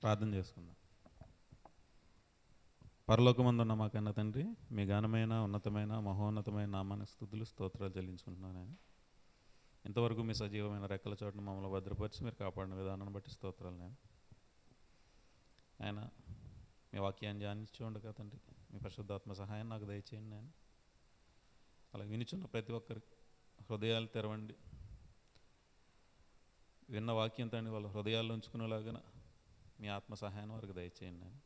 ప్రార్థన చేసుకుందాం. పరలోకమందున్న మా కన్న తండ్రి, మీ ఘనమైన ఉన్నతమైన మహోన్నతమైన నామానికి స్తుతులు స్తోత్రాలు చెల్లించుకుంటున్నాను. నేను ఇంతవరకు మీ సజీవమైన రెక్కల చోటును మమ్మల్ని భద్రపరిచి మీరు కాపాడిన విధానాన్ని బట్టి స్తోత్రాలు. నేను ఆయన మీ వాక్యాన్ని ధ్యానించి ఉండగా తండ్రి, మీ పరిశుద్ధాత్మ సహాయం నాకు దయచేయండి. నేను అలా వినిచున్న ప్రతి ఒక్కరి హృదయాలు తెరవండి. విన్న వాక్యం తండ్రి వాళ్ళ హృదయాల్లో ఉంచుకునేలాగా మీ ఆత్మ సహాయం వారికి దయచేయండి. నేను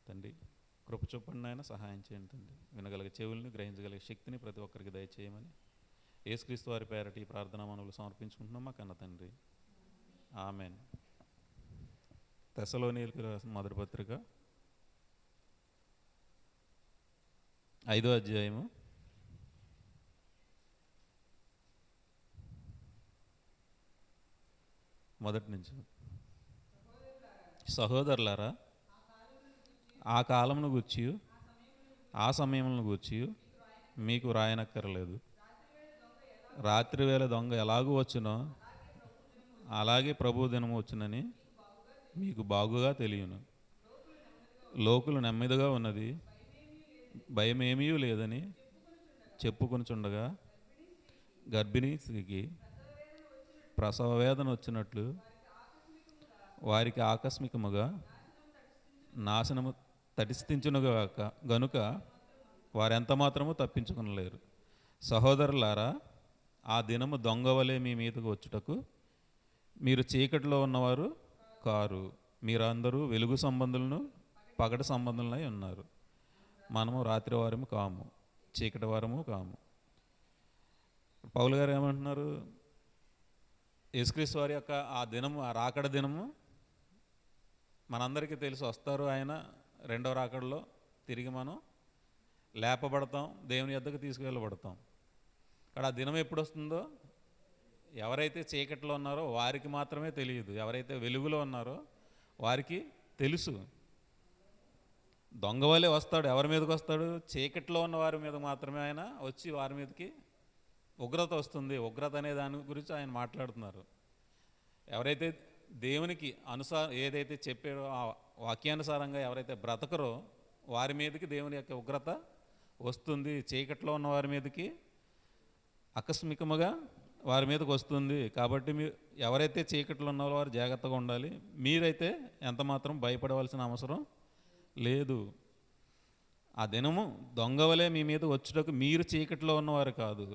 తండ్రి కృప చూపండి, ఆయన సహాయం చేయండి తండ్రి. వినగలిగే చెవుల్ని, గ్రహించగలిగే శక్తిని ప్రతి ఒక్కరికి దయచేయమని యేసుక్రీస్తు వారి పేరటి ఈ ప్రార్థన మనవులు సమర్పించుకుంటున్నాం మా కన్న తండ్రి. ఆమెన్. తెస్సలోనీయులకు రాసిన మొదటి పత్రిక 5వ అధ్యాయము 1 నుంచి. సహోదరులారా, ఆ కాలమును గూర్చి ఆ సమయములను గూర్చి మీకు రాయనక్కర్లేదు. రాత్రివేళ దొంగ ఎలాగూ వచ్చునో అలాగే ప్రభు దినము వచ్చునని మీకు బాగుగా తెలియను. లోకులు నెమ్మదిగా ఉన్నది, భయమేమీ లేదని చెప్పుకొనుచుండగా గర్భిణీ స్త్రీకి ప్రసవ వేదన వచ్చినట్లు వారికి ఆకస్మికముగా నాశనము తటిస్థించునుగా గనుక వారెంత మాత్రము తప్పించుకునలేరు. సహోదరులారా, ఆ దినము దొంగవలే మీ మీదకు వచ్చుటకు మీరు చీకటిలో ఉన్నవారు కారు, మీరందరూ వెలుగు సంబంధులను పగటి సంబంధులనై ఉన్నారు. మనము రాత్రి వారము కాము, చీకటి వారము కాము. పౌలు గారు ఏమంటున్నారు? యేసుక్రీస్తు వారి యొక్క ఆ దినము, ఆ రాకడ దినము మనందరికీ తెలిసి వస్తారు. ఆయన రెండవ రాకడలో తిరిగి మనం లేపబడతాం, దేవుని యొద్దకు తీసుకువెళ్ళబడతాం. ఇక్కడ ఆ దినం ఎప్పుడు వస్తుందో ఎవరైతే చీకట్లో ఉన్నారో వారికి మాత్రమే తెలియదు, ఎవరైతే వెలుగులో ఉన్నారో వారికి తెలుసు. దొంగవలే వస్తాడు. ఎవరి మీదకి వస్తాడు? చీకట్లో ఉన్న వారి మీద మాత్రమే ఆయన వచ్చి వారి మీదకి ఉగ్రత వస్తుంది. ఉగ్రత అనే దాని గురించి ఆయన మాట్లాడుతున్నారు. ఎవరైతే దేవునికి ఏదైతే చెప్పారో ఆ వాక్యానుసారంగా ఎవరైతే బ్రతకరో వారి మీదకి దేవుని యొక్క ఉగ్రత వస్తుంది. చీకట్లో ఉన్న వారి మీదకి ఆకస్మికముగా వారి మీదకి వస్తుంది. కాబట్టి మీరు ఎవరైతే చీకట్లో ఉన్నారో వారు జాగ్రత్తగా ఉండాలి. మీరైతే ఎంత మాత్రం భయపడవలసిన అవసరం లేదు. ఆ దినము దొంగవలే మీ మీద వచ్చుటకు మీరు చీకట్లో ఉన్నవారు కాదు,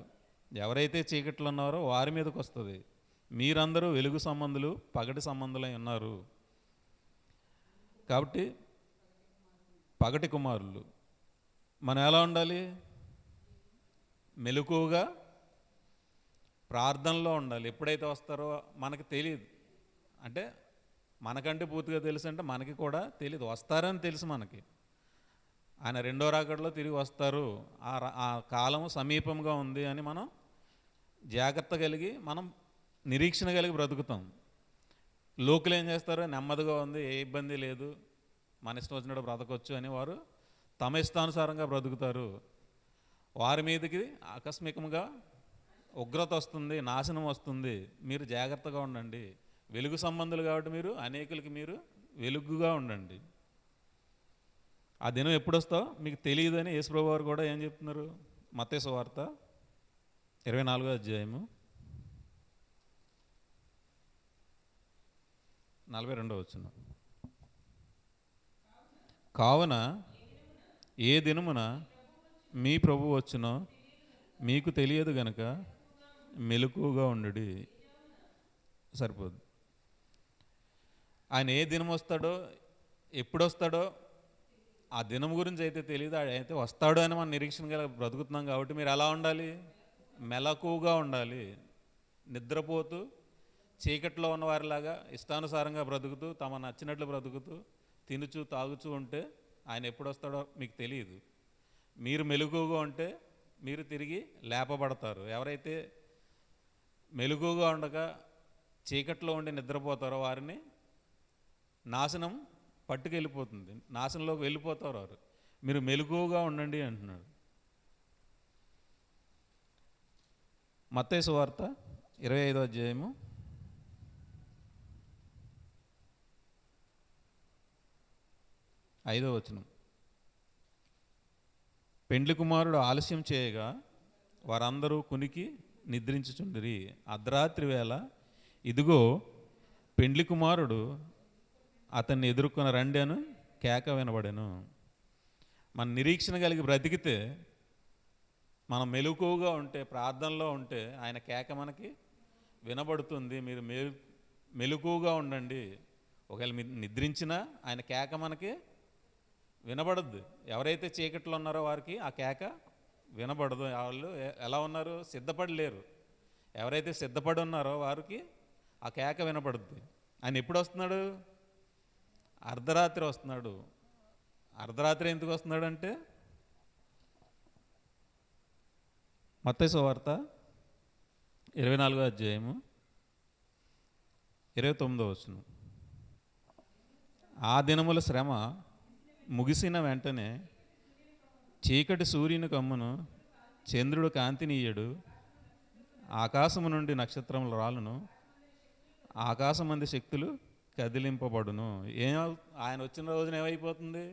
ఎవరైతే చీకట్లో ఉన్నారో వారి మీదకి వస్తుంది. మీరందరూ వెలుగు సంబంధులు, పగటి సంబంధులై ఉన్నారు. కాబట్టి పగటి కుమారులు మనం ఎలా ఉండాలి? మెలకువగా ప్రార్థనలో ఉండాలి. ఎప్పుడైతే వస్తారో మనకు తెలియదు, అంటే మనకంటే పూర్తిగా తెలుసు అంటే మనకి కూడా తెలియదు. వస్తారని తెలుసు మనకి. ఆయన రెండో రాకడలో తిరిగి వస్తారు, ఆ కాలము సమీపంగా ఉంది అని మనం జాగ్రత్త కలిగి మనం నిరీక్షణ కలిగి బ్రతుకుతాం. లోకులు ఏం చేస్తారు? నెమ్మదిగా ఉంది, ఏ ఇబ్బంది లేదు, మన ఇష్టం వచ్చినట్టు బ్రతకొచ్చు అని వారు తమ ఇష్టానుసారంగా బ్రతుకుతారు. వారి మీదకి ఆకస్మికంగా ఉగ్రత వస్తుంది, నాశనం వస్తుంది. మీరు జాగ్రత్తగా ఉండండి. వెలుగు సంబంధులు కాబట్టి మీరు అనేకులకి మీరు వెలుగుగా ఉండండి. ఆ దినం ఎప్పుడు వస్తావు మీకు తెలియదని యేసుప్రభు వారు కూడా ఏం చెప్తున్నారు? మత్తయి సువార్త 24వ అధ్యాయము 42వ వచనం. కావున ఏ దినమున మీ ప్రభు వచ్చునో మీకు తెలియదు గనక మెలకువగా ఉండుడి. సరిపోదు. ఆయన ఏ దినం వస్తాడో, ఎప్పుడు వస్తాడో ఆ దినం గురించి అయితే తెలియదు. అయితే వస్తాడు అని మనం నిరీక్షణగా బ్రతుకుతున్నాం. కాబట్టి మీరు ఎలా ఉండాలి? మెలకువగా ఉండాలి. నిద్రపోతూ చీకట్లో ఉన్నవారిలాగా ఇష్టానుసారంగా బ్రతుకుతూ, తమ నచ్చినట్లు బ్రతుకుతూ, తినుచు తాగుచూ ఉంటే ఆయన ఎప్పుడు వస్తాడో మీకు తెలియదు. మీరు మెలకువగా ఉంటే మీరు తిరిగి లేపబడతారు. ఎవరైతే మెలకువగా ఉండగా చీకట్లో ఉండి నిద్రపోతారో వారిని నాశనం పట్టుకెళ్ళిపోతుంది, నాశనంలోకి వెళ్ళిపోతారు వారు. మీరు మెలకువగా ఉండండి అంటున్నాడు. మత్తయి సువార్త 25వ అధ్యాయము 5వ వచనం. పెండ్లి కుమారుడు ఆలస్యం చేయగా వారందరూ కునికి నిద్రించుచుండిరి. అర్ధరాత్రి వేళ ఇదిగో పెండ్లి కుమారుడు అతన్ని ఎదుర్కొని రండి అని కేక వినబడెను. మన నిరీక్షణ కలిగి బ్రతికితే, మనం మెలకువగా ఉంటే, ప్రార్థనలో ఉంటే ఆయన కేక మనకి వినబడుతుంది. మీరు మెలకువగా ఉండండి. ఒకవేళ మీరు నిద్రించినా ఆయన కేక మనకి వినబడద్దు. ఎవరైతే చీకట్లో ఉన్నారో వారికి ఆ కేక వినబడదు. వాళ్ళు ఎలా ఉన్నారు? సిద్ధపడి లేరు. ఎవరైతే సిద్ధపడి ఉన్నారో వారికి ఆ కేక వినపడుద్ది. ఆయన ఎప్పుడు వస్తున్నాడు? అర్ధరాత్రి వస్తున్నాడు. అర్ధరాత్రి ఎందుకు వస్తున్నాడు అంటే, మత్తయి సువార్త 24వ అధ్యాయము 29వ వచనం. ఆ దినముల శ్రమ ముగిసిన వెంటనే చీకటి సూర్యుని కమ్మును, చంద్రుడు కాంతినీయడు, ఆకాశము నుండి నక్షత్రములు రాలును, ఆకాశమంది శక్తులు కదిలింపబడును. ఆయన వచ్చిన రోజున ఏమైపోతుంది?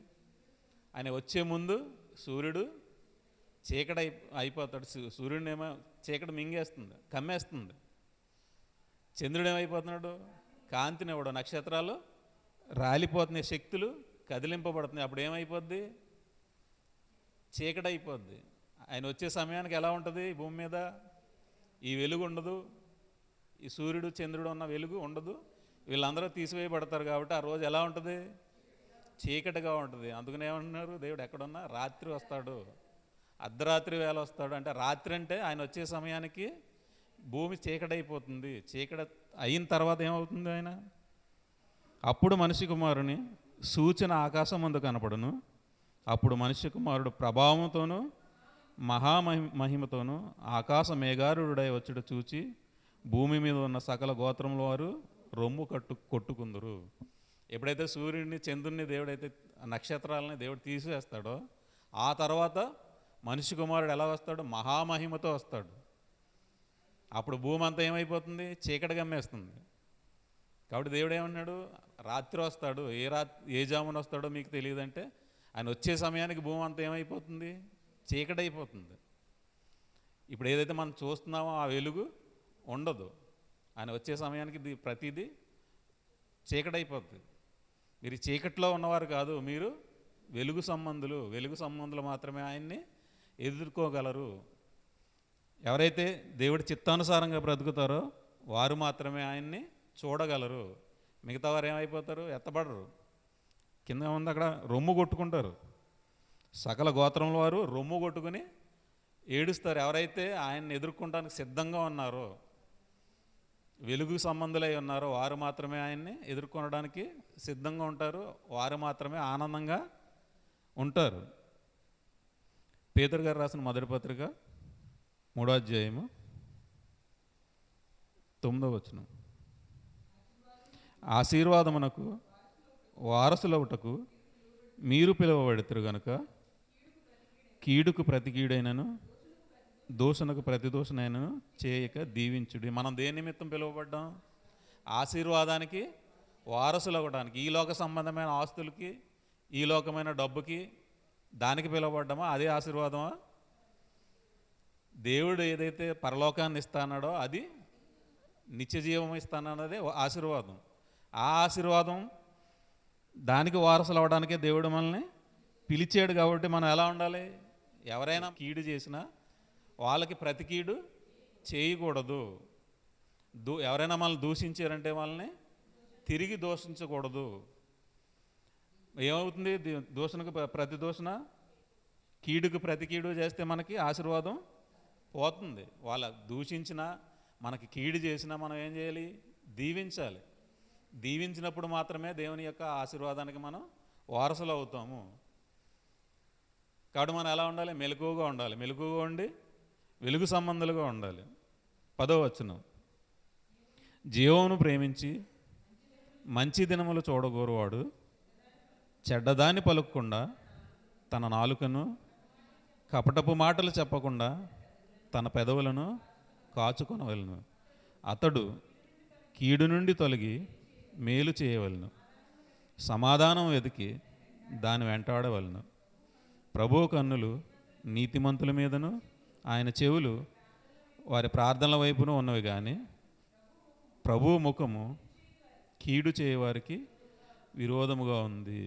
ఆయన వచ్చే ముందు సూర్యుడు చీకటి అయిపోతాడు. సూర్యుడిని ఏమో చీకటి మింగేస్తుంది, కమ్మేస్తుంది. చంద్రుడు ఏమైపోతున్నాడు? కాంతినివ్వడు. నక్షత్రాలు రాలిపోతున్నాయి, శక్తులు కదిలింపబడుతున్నాయి. అప్పుడు ఏమైపోద్ది? చీకటి అయిపోద్ది. ఆయన వచ్చే సమయానికి ఎలా ఉంటుంది? భూమి మీద ఈ వెలుగు ఉండదు, ఈ సూర్యుడు చంద్రుడు ఉన్న వెలుగు ఉండదు. వీళ్ళందరూ తీసివేయబడతారు. కాబట్టి ఆ రోజు ఎలా ఉంటుంది? చీకటిగా ఉంటుంది. అందుకని ఏమంటున్నారు? దేవుడు ఎక్కడున్నా రాత్రి వస్తాడు, అర్ధరాత్రి వేళ వస్తాడు. అంటే రాత్రి అంటే ఆయన వచ్చే సమయానికి భూమి చీకటి అయిపోతుంది. చీకటి అయిన తర్వాత ఏమవుతుంది? ఆయన అప్పుడు మనిషి కుమారుని సూచన ఆకాశం ముందు కనపడును. అప్పుడు మనిషి కుమారుడు ప్రభావంతోనూ మహిమతోనూ ఆకాశ మేఘారుడై వచ్చుట చూచి భూమి మీద ఉన్న సకల గోత్రముల వారు రొమ్ము కొట్టుకుందరు. ఎప్పుడైతే సూర్యుడిని చంద్రుడిని దేవుడైతే నక్షత్రాలని దేవుడు తీసివేస్తాడో, ఆ తర్వాత మనిషి కుమారుడు ఎలా వస్తాడు? మహామహిమతో వస్తాడు. అప్పుడు భూమి అంతా ఏమైపోతుంది? చీకటి గమ్మేస్తుంది. కాబట్టి దేవుడు ఏమన్నాడు? రాత్రి వస్తాడు. ఏ జామున వస్తాడో మీకు తెలియదంటే, ఆయన వచ్చే సమయానికి భూమి అంతా ఏమైపోతుంది? చీకటి అయిపోతుంది. ఇప్పుడు ఏదైతే మనం చూస్తున్నామో ఆ వెలుగు ఉండదు. ఆయన వచ్చే సమయానికి ప్రతిదీ చీకటి అయిపోతుంది. మీరు చీకట్లో ఉన్నవారు కాదు, మీరు వెలుగు సంబంధులు. వెలుగు సంబంధులు మాత్రమే ఆయన్ని ఎదుర్కోగలరు. ఎవరైతే దేవుడి చిత్తానుసారంగా బ్రతుకుతారో వారు మాత్రమే ఆయన్ని చూడగలరు. మిగతా వారు ఏమైపోతారు? ఎత్తబడరు. కింద ఉంది అక్కడ రొమ్ము కొట్టుకుంటారు. సకల గోత్రముల వారు రొమ్ము కొట్టుకుని ఏడుస్తారు. ఎవరైతే ఆయన్ని ఎదుర్కొనడానికి సిద్ధంగా ఉన్నారో, వెలుగు సంబంధులై ఉన్నారో వారు మాత్రమే ఆయన్ని ఎదుర్కొనడానికి సిద్ధంగా ఉంటారు. వారు మాత్రమే ఆనందంగా ఉంటారు. పేతురు గారు రాసిన మొదటి పత్రిక 3వ అధ్యాయము 9వ వచనం. ఆశీర్వాదమునకు వారసులవుటకు మీరు పిలువబడుతురు గనుక కీడుకు ప్రతి కీడైనను దూషణకు ప్రతి దూషణైనను చేయక దీవించుడి. మనం దేని నిమిత్తం పిలువబడ్డాం? ఆశీర్వాదానికి వారసులు అవ్వడానికి. ఈ లోక సంబంధమైన ఆస్తులకి, ఈ లోకమైన డబ్బుకి, దానికి పిలువబడ్డామా? అదే ఆశీర్వాదమా? దేవుడు ఏదైతే పరలోకాన్ని ఇస్తానాడో అది నిత్య జీవం ఇస్తానన్నదే ఆశీర్వాదం. ఆ ఆశీర్వాదం దానికి వారసులు అవ్వడానికే దేవుడు మనల్ని పిలిచాడు. కాబట్టి మనం ఎలా ఉండాలి? ఎవరైనా కీడు చేసినా వాళ్ళకి ప్రతి కీడు చేయకూడదు. ఎవరైనా మనల్ని దూషించారంటే వాళ్ళని తిరిగి దూషించకూడదు. ఏమవుతుంది? దూషణకు ప్రతి దూషణ, కీడుకు ప్రతి కీడు చేస్తే మనకి ఆశీర్వాదం పోతుంది. వాళ్ళ దూషించినా, మనకి కీడు చేసినా మనం ఏం చేయాలి? దీవించాలి. దీవించినప్పుడు మాత్రమే దేవుని యొక్క ఆశీర్వాదానికి మనం వారసులు అవుతాము. కాబట్టి మనం ఎలా ఉండాలి? మెలకువగా ఉండాలి. మెలకువగా ఉండి వెలుగు సంబంధులుగా ఉండాలి. 10వ వచనం. జీవమును ప్రేమించి మంచి దినములు చూడగోరువాడు చెడ్డదాన్ని పలుకకుండా తన నాలుకను, కపటపు మాటలు చెప్పకుండా తన పెదవులను కాచుకొనవలెను. అతడు కీడు నుండి తొలగి మేలు చేయవలెను. సమాధానం వెతికి దాని వెంటాడవలను. ప్రభువు కన్నులు నీతిమంతుల మీదను, ఆయన చెవులు వారి ప్రార్థనల వైపును ఉన్నవి, కానీ ప్రభువు ముఖము కీడు చేయవారికి విరోధముగా ఉంది.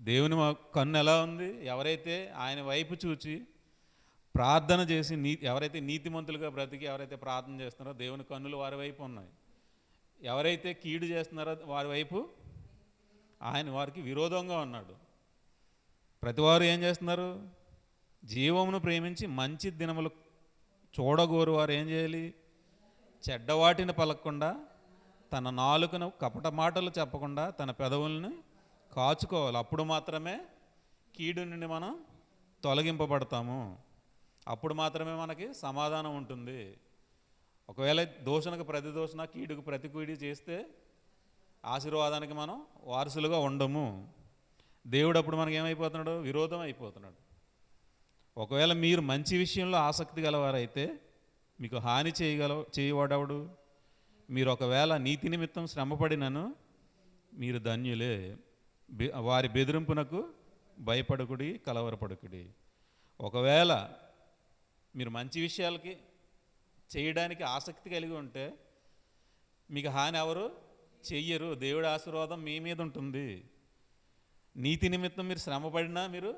దేవుని కన్ను ఎలా ఉంది? ఎవరైతే ఆయన వైపు చూచి ప్రార్థన చేసి ఎవరైతే నీతిమంతులుగా బ్రతికి ఎవరైతే ప్రార్థన చేస్తున్నారో దేవుని కన్నులు వారి వైపు ఉన్నాయి. ఎవరైతే కీడు చేస్తున్నారో వారి వైపు ఆయన వారికి విరోధంగా ఉన్నాడు. ప్రతివారు ఏం చేస్తున్నారు? జీవమును ప్రేమించి మంచి దినములు చూడగోరు వారు ఏం చేయాలి? చెడ్డవాటిని పలకకుండా, తన నాలుకను కపట మాటలు చెప్పకుండా తన పెదవులను కాచుకోవాలి. అప్పుడు మాత్రమే కీడు నుండి మనం తొలగింపబడతాము. అప్పుడు మాత్రమే మనకి సమాధానం ఉంటుంది. ఒకవేళ దూషణకు ప్రతి దూషణ, కీడుకు ప్రతి కీడు చేస్తే ఆశీర్వాదానికి మనం వారసులుగా ఉండము. దేవుడు అప్పుడు మనకి ఏమైపోతున్నాడు? విరోధం అయిపోతున్నాడు. ఒకవేళ మీరు మంచి విషయంలో ఆసక్తి గలవారైతే మీకు హాని చేయవాడవుడు? మీరు ఒకవేళ నీతి నిమిత్తం శ్రమపడినను మీరు ధన్యులే. వారి బెదిరింపునకు భయపడకుడి, కలవరపడకుడి. ఒకవేళ మీరు మంచి విషయాలకి చేయడానికి ఆసక్తి కలిగి ఉంటే మీకు హాని ఎవరు చెయ్యరు. దేవుడి ఆశీర్వాదం మీ మీద ఉంటుంది. నీతి నిమిత్తం మీరు శ్రమపడినా మీరు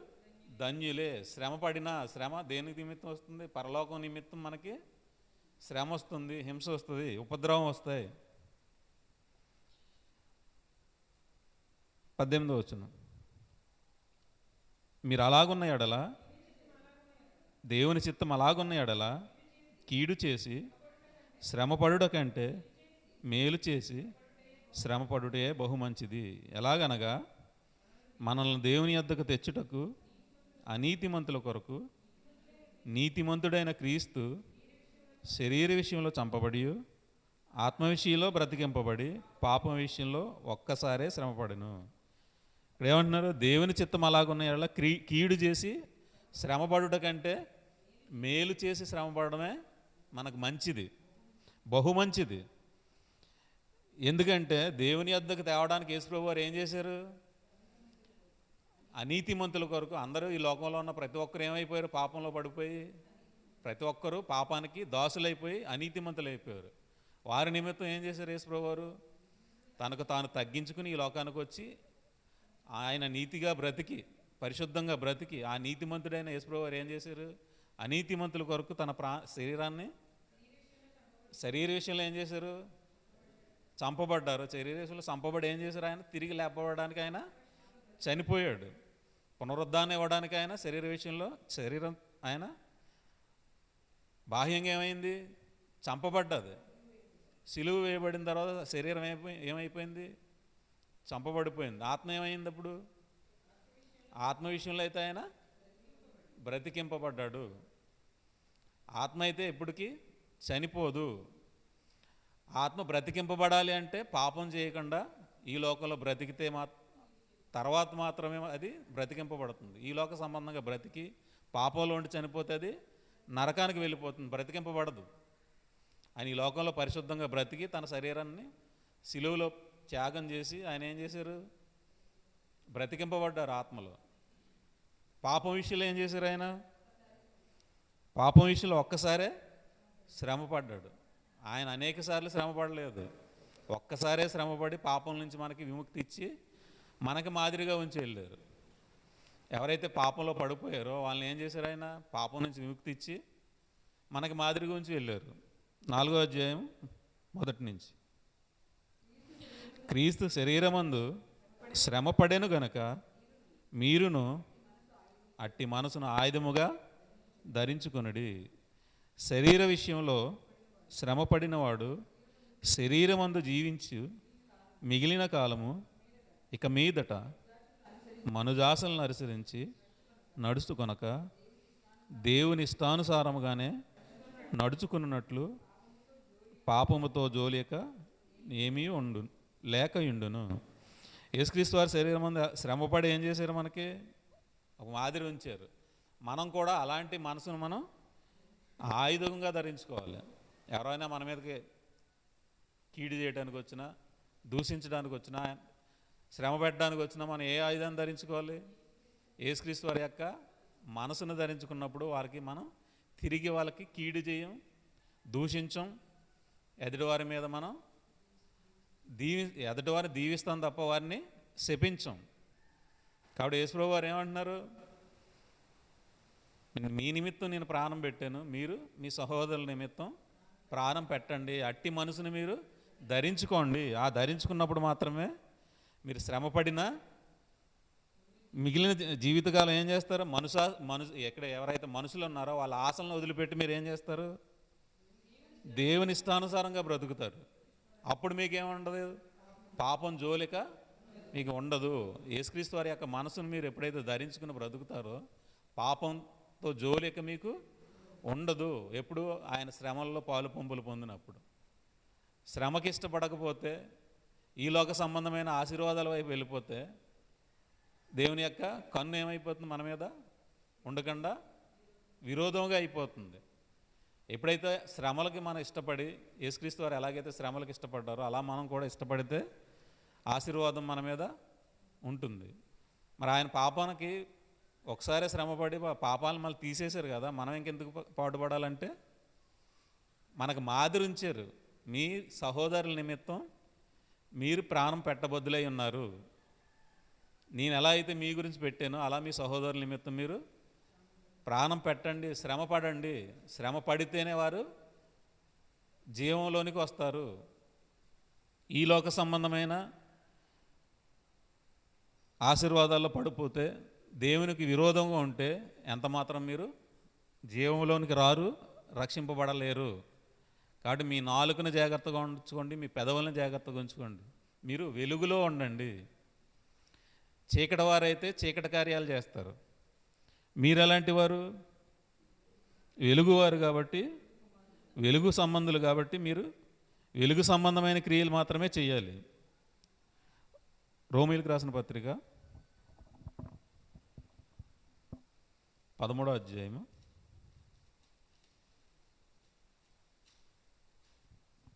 ధన్యులే. శ్రమ దేనికి నిమిత్తం వస్తుంది? పరలోకం నిమిత్తం మనకి శ్రమ వస్తుంది, హింస వస్తుంది, ఉపద్రవం వస్తాయి. 18వ వచనం, మీరు అలాగున్న ఎడల, దేవుని చిత్తం అలాగున్న ఎడల కీడు చేసి శ్రమపడుట కంటే మేలు చేసి శ్రమపడుటే బహుమంచిది. ఎలాగనగా మనల్ని దేవుని యొద్దకు తెచ్చుటకు అనీతిమంతుల కొరకు నీతిమంతుడైన క్రీస్తు శరీర విషయంలో చంపబడి, ఆత్మ విషయంలో బ్రతికింపబడి, పాపం విషయంలో ఒక్కసారే శ్రమపడను. ఇక్కడ ఏమంటున్నారు? దేవుని చిత్తం అలాగున్న ఎడల కీడు చేసి శ్రమపడుట కంటే మేలు చేసి శ్రమపడమే మనకు మంచిది, బహుమంచిది. ఎందుకంటే దేవుని యొద్దకు తేవడానికి యేసుప్రభు వారు ఏం చేశారు? అనీతిమంతుల కొరకు. అందరూ ఈ లోకంలో ఉన్న ప్రతి ఒక్కరు ఏమైపోయారు? పాపంలో పడిపోయి ప్రతి ఒక్కరూ పాపానికి దాసులైపోయి అనీతిమంతులు అయిపోయారు. వారి నిమిత్తం ఏం చేశారు యేసుప్రభు వారు? తనకు తాను తగ్గించుకుని ఈ లోకానికి వచ్చి ఆయన నీతిగా బ్రతికి, పరిశుద్ధంగా బ్రతికి, ఆ నీతిమంతుడైన యేసుప్రభు వారు ఏం చేశారు? అనీతిమంతుల కొరకు తన శరీర విషయంలో ఏం చేశారు? చంపబడ్డారు. శరీర విషయంలో చంపబడి ఏం చేశారు? ఆయన తిరిగి లేపబడడానికి ఆయన చనిపోయాడు. పునరుద్ధానం ఇవ్వడానికి ఆయన శరీరం ఆయన బాహ్యంగా ఏమైంది? చంపబడ్డది. సిలువ వేయబడిన తర్వాత శరీరం ఏమైపోయింది? చంపబడిపోయింది. ఆత్మ ఏమైంది? అప్పుడు ఆత్మ విషయంలో అయితే ఆయన బ్రతికింపబడ్డాడు. ఆత్మ అయితే ఎప్పటికీ చనిపోదు. ఆత్మ బ్రతికింపబడాలి అంటే పాపం చేయకుండా ఈ లోకంలో బ్రతికితే తర్వాత మాత్రమే అది బ్రతికింపబడుతుంది. ఈ లోక సంబంధంగా బ్రతికి పాపంలో ఉండి చనిపోతే అది నరకానికి వెళ్ళిపోతుంది, బ్రతికింపబడదు. ఆయన ఈ లోకంలో పరిశుద్ధంగా బ్రతికి తన శరీరాన్ని సిలువలో త్యాగం చేసి ఆయన ఏం చేశారు? బ్రతికింపబడ్డారు ఆత్మలో. పాపం విషయంలో ఏం చేశారు? ఆయన పాపం విషయంలో ఒక్కసారే శ్రమపడ్డాడు. ఆయన అనేక సార్లు శ్రమపడలేదు. ఒక్కసారే శ్రమపడి పాపం నుంచి మనకి విముక్తి ఇచ్చి మనకి మాదిరిగా ఉంచి వెళ్ళారు. ఎవరైతే పాపంలో పడిపోయారో వాళ్ళని ఏం చేశారు? ఆయన పాపం నుంచి విముక్తి ఇచ్చి మనకి మాదిరిగా ఉంచి వెళ్ళారు. 4వ అధ్యాయం 1 నుంచి, క్రీస్తు శరీరమందు శ్రమపడెను గనక మీరును అట్టి మనసును ఆయుధముగా ధరించుకొనుడి. శరీర విషయంలో శ్రమపడినవాడు శరీరమందు జీవించు మిగిలిన కాలము ఇక మీదట మనుజాసలను అనుసరించి నడుచుకొనక దేవుని ఇష్టానుసారముగానే నడుచుకున్నట్లు పాపముతో జోలియక ఏమీ లేకయుండును. యేసుక్రీస్తు వారి శరీరం ముందు శ్రమపడి ఏం చేశారు? మనకి ఒక మాదిరి ఉంచారు. మనం కూడా అలాంటి మనసును మనం ఆయుధంగా ధరించుకోవాలి. ఎవరైనా మన మీదకి కీడు చేయడానికి వచ్చినా, దూషించడానికి వచ్చినా, శ్రమ పెట్టడానికి వచ్చినా మనం ఏ ఆయుధాన్ని ధరించుకోవాలి? యేసుక్రీస్తు వారి యొక్క మనసును ధరించుకున్నప్పుడు వారికి మనం తిరిగి వాళ్ళకి కీడు చేయం, దూషించం, ఎదుటివారి మీద మనం ఎదుటివారిని దీవిస్తాం తప్ప వారిని శపించం. కాబట్టి యేసుప్రభు వారు ఏమంటున్నారు, మీ నిమిత్తం నేను ప్రాణం పెట్టాను, మీరు మీ సహోదరుల నిమిత్తం ప్రాణం పెట్టండి, అట్టి మనసుని మీరు ధరించుకోండి. ఆ ధరించుకున్నప్పుడు మాత్రమే మీరు శ్రమపడినా మిగిలిన జీవితకాలం ఏం చేస్తారు, ఎక్కడ ఎవరైతే మనుషులు ఉన్నారో వాళ్ళ ఆశలను వదిలిపెట్టి మీరు ఏం చేస్తారు, దేవుని ఇష్టానుసారంగా బ్రతుకుతారు. అప్పుడు మీకేముండదు, పాపం జోలిక మీకు ఉండదు. యేసుక్రీస్తు వారి యొక్క మనసును మీరు ఎప్పుడైతే ధరించుకుని బ్రతుకుతారో పాపంతో జోలిక మీకు ఉండదు. ఎప్పుడు ఆయన శ్రమల్లో పాలు పంపులు పొందినప్పుడు. శ్రమకి ఇష్టపడకపోతే, ఈ లోక సంబంధమైన ఆశీర్వాదాల వైపు వెళ్ళిపోతే దేవుని యొక్క కన్ను ఏమైపోతుంది, మన మీద ఉండకుండా విరోధంగా అయిపోతుంది. ఎప్పుడైతే శ్రమలకి మనం ఇష్టపడి, యేసుక్రీస్తు వారు ఎలాగైతే శ్రమలకు ఇష్టపడ్డారో అలా మనం కూడా ఇష్టపడితే ఆశీర్వాదం మన మీద ఉంటుంది. మరి ఆయన పాపానికి ఒకసారి శ్రమపడి పాపాలను మళ్ళీ తీసేశారు కదా, మనం ఇంకెందుకు పాటుపడాలంటే మనకు మాదిరి ఉంచారు. మీ సహోదరుల నిమిత్తం మీరు ప్రాణం పెట్టబద్దులై ఉన్నారు. నేను ఎలా అయితే మీ గురించి పెట్టానో అలా మీ సహోదరుల నిమిత్తం మీరు ప్రాణం పెట్టండి, శ్రమ పడండి. శ్రమ పడితేనే వారు జీవంలోనికి వస్తారు. ఈ లోక సంబంధమైన ఆశీర్వాదాల్లో పడిపోతే, దేవునికి విరోధంగా ఉంటే ఎంత మాత్రం మీరు జీవంలోనికి రారు, రక్షింపబడలేరు. కాబట్టి మీ నాలుకను జాగ్రత్తగా ఉంచుకోండి, మీ పెదవులను జాగ్రత్తగా ఉంచుకోండి. మీరు వెలుగులో ఉండండి. చీకటి వారైతే చీకటి కార్యాలు చేస్తారు. మీరు ఎలాంటి వారు, వెలుగువారు కాబట్టి, వెలుగు సంబంధులు కాబట్టి మీరు వెలుగు సంబంధమైన క్రియలు మాత్రమే చేయాలి. రోమీయులకు రాసిన పత్రిక 13వ అధ్యాయము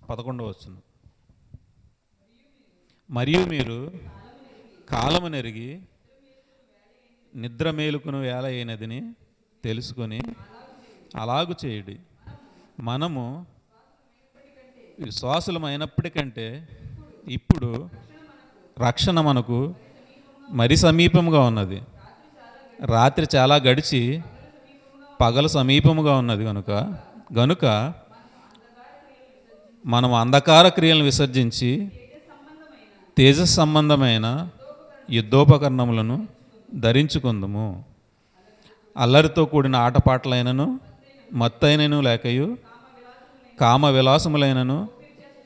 11వ వచనం. మరియు మీరు కాలము నెరిగి నిద్ర మేలుకును వేళ అయినదని తెలుసుకొని అలాగు చేయుడి. మనము విశ్వాసులమైనప్పటికంటే ఇప్పుడు రక్షణ మనకు మరి సమీపముగా ఉన్నది. రాత్రి చాలా గడిచి పగలు సమీపముగా ఉన్నది గనుక మనం అంధకార క్రియలను విసర్జించి తేజ సంబంధమైన యుద్ధోపకరణములను ధరించుకుందుము. అల్లరితో కూడిన ఆటపాటలైనను మత్తైనను లేకయు, కామ విలాసములైనను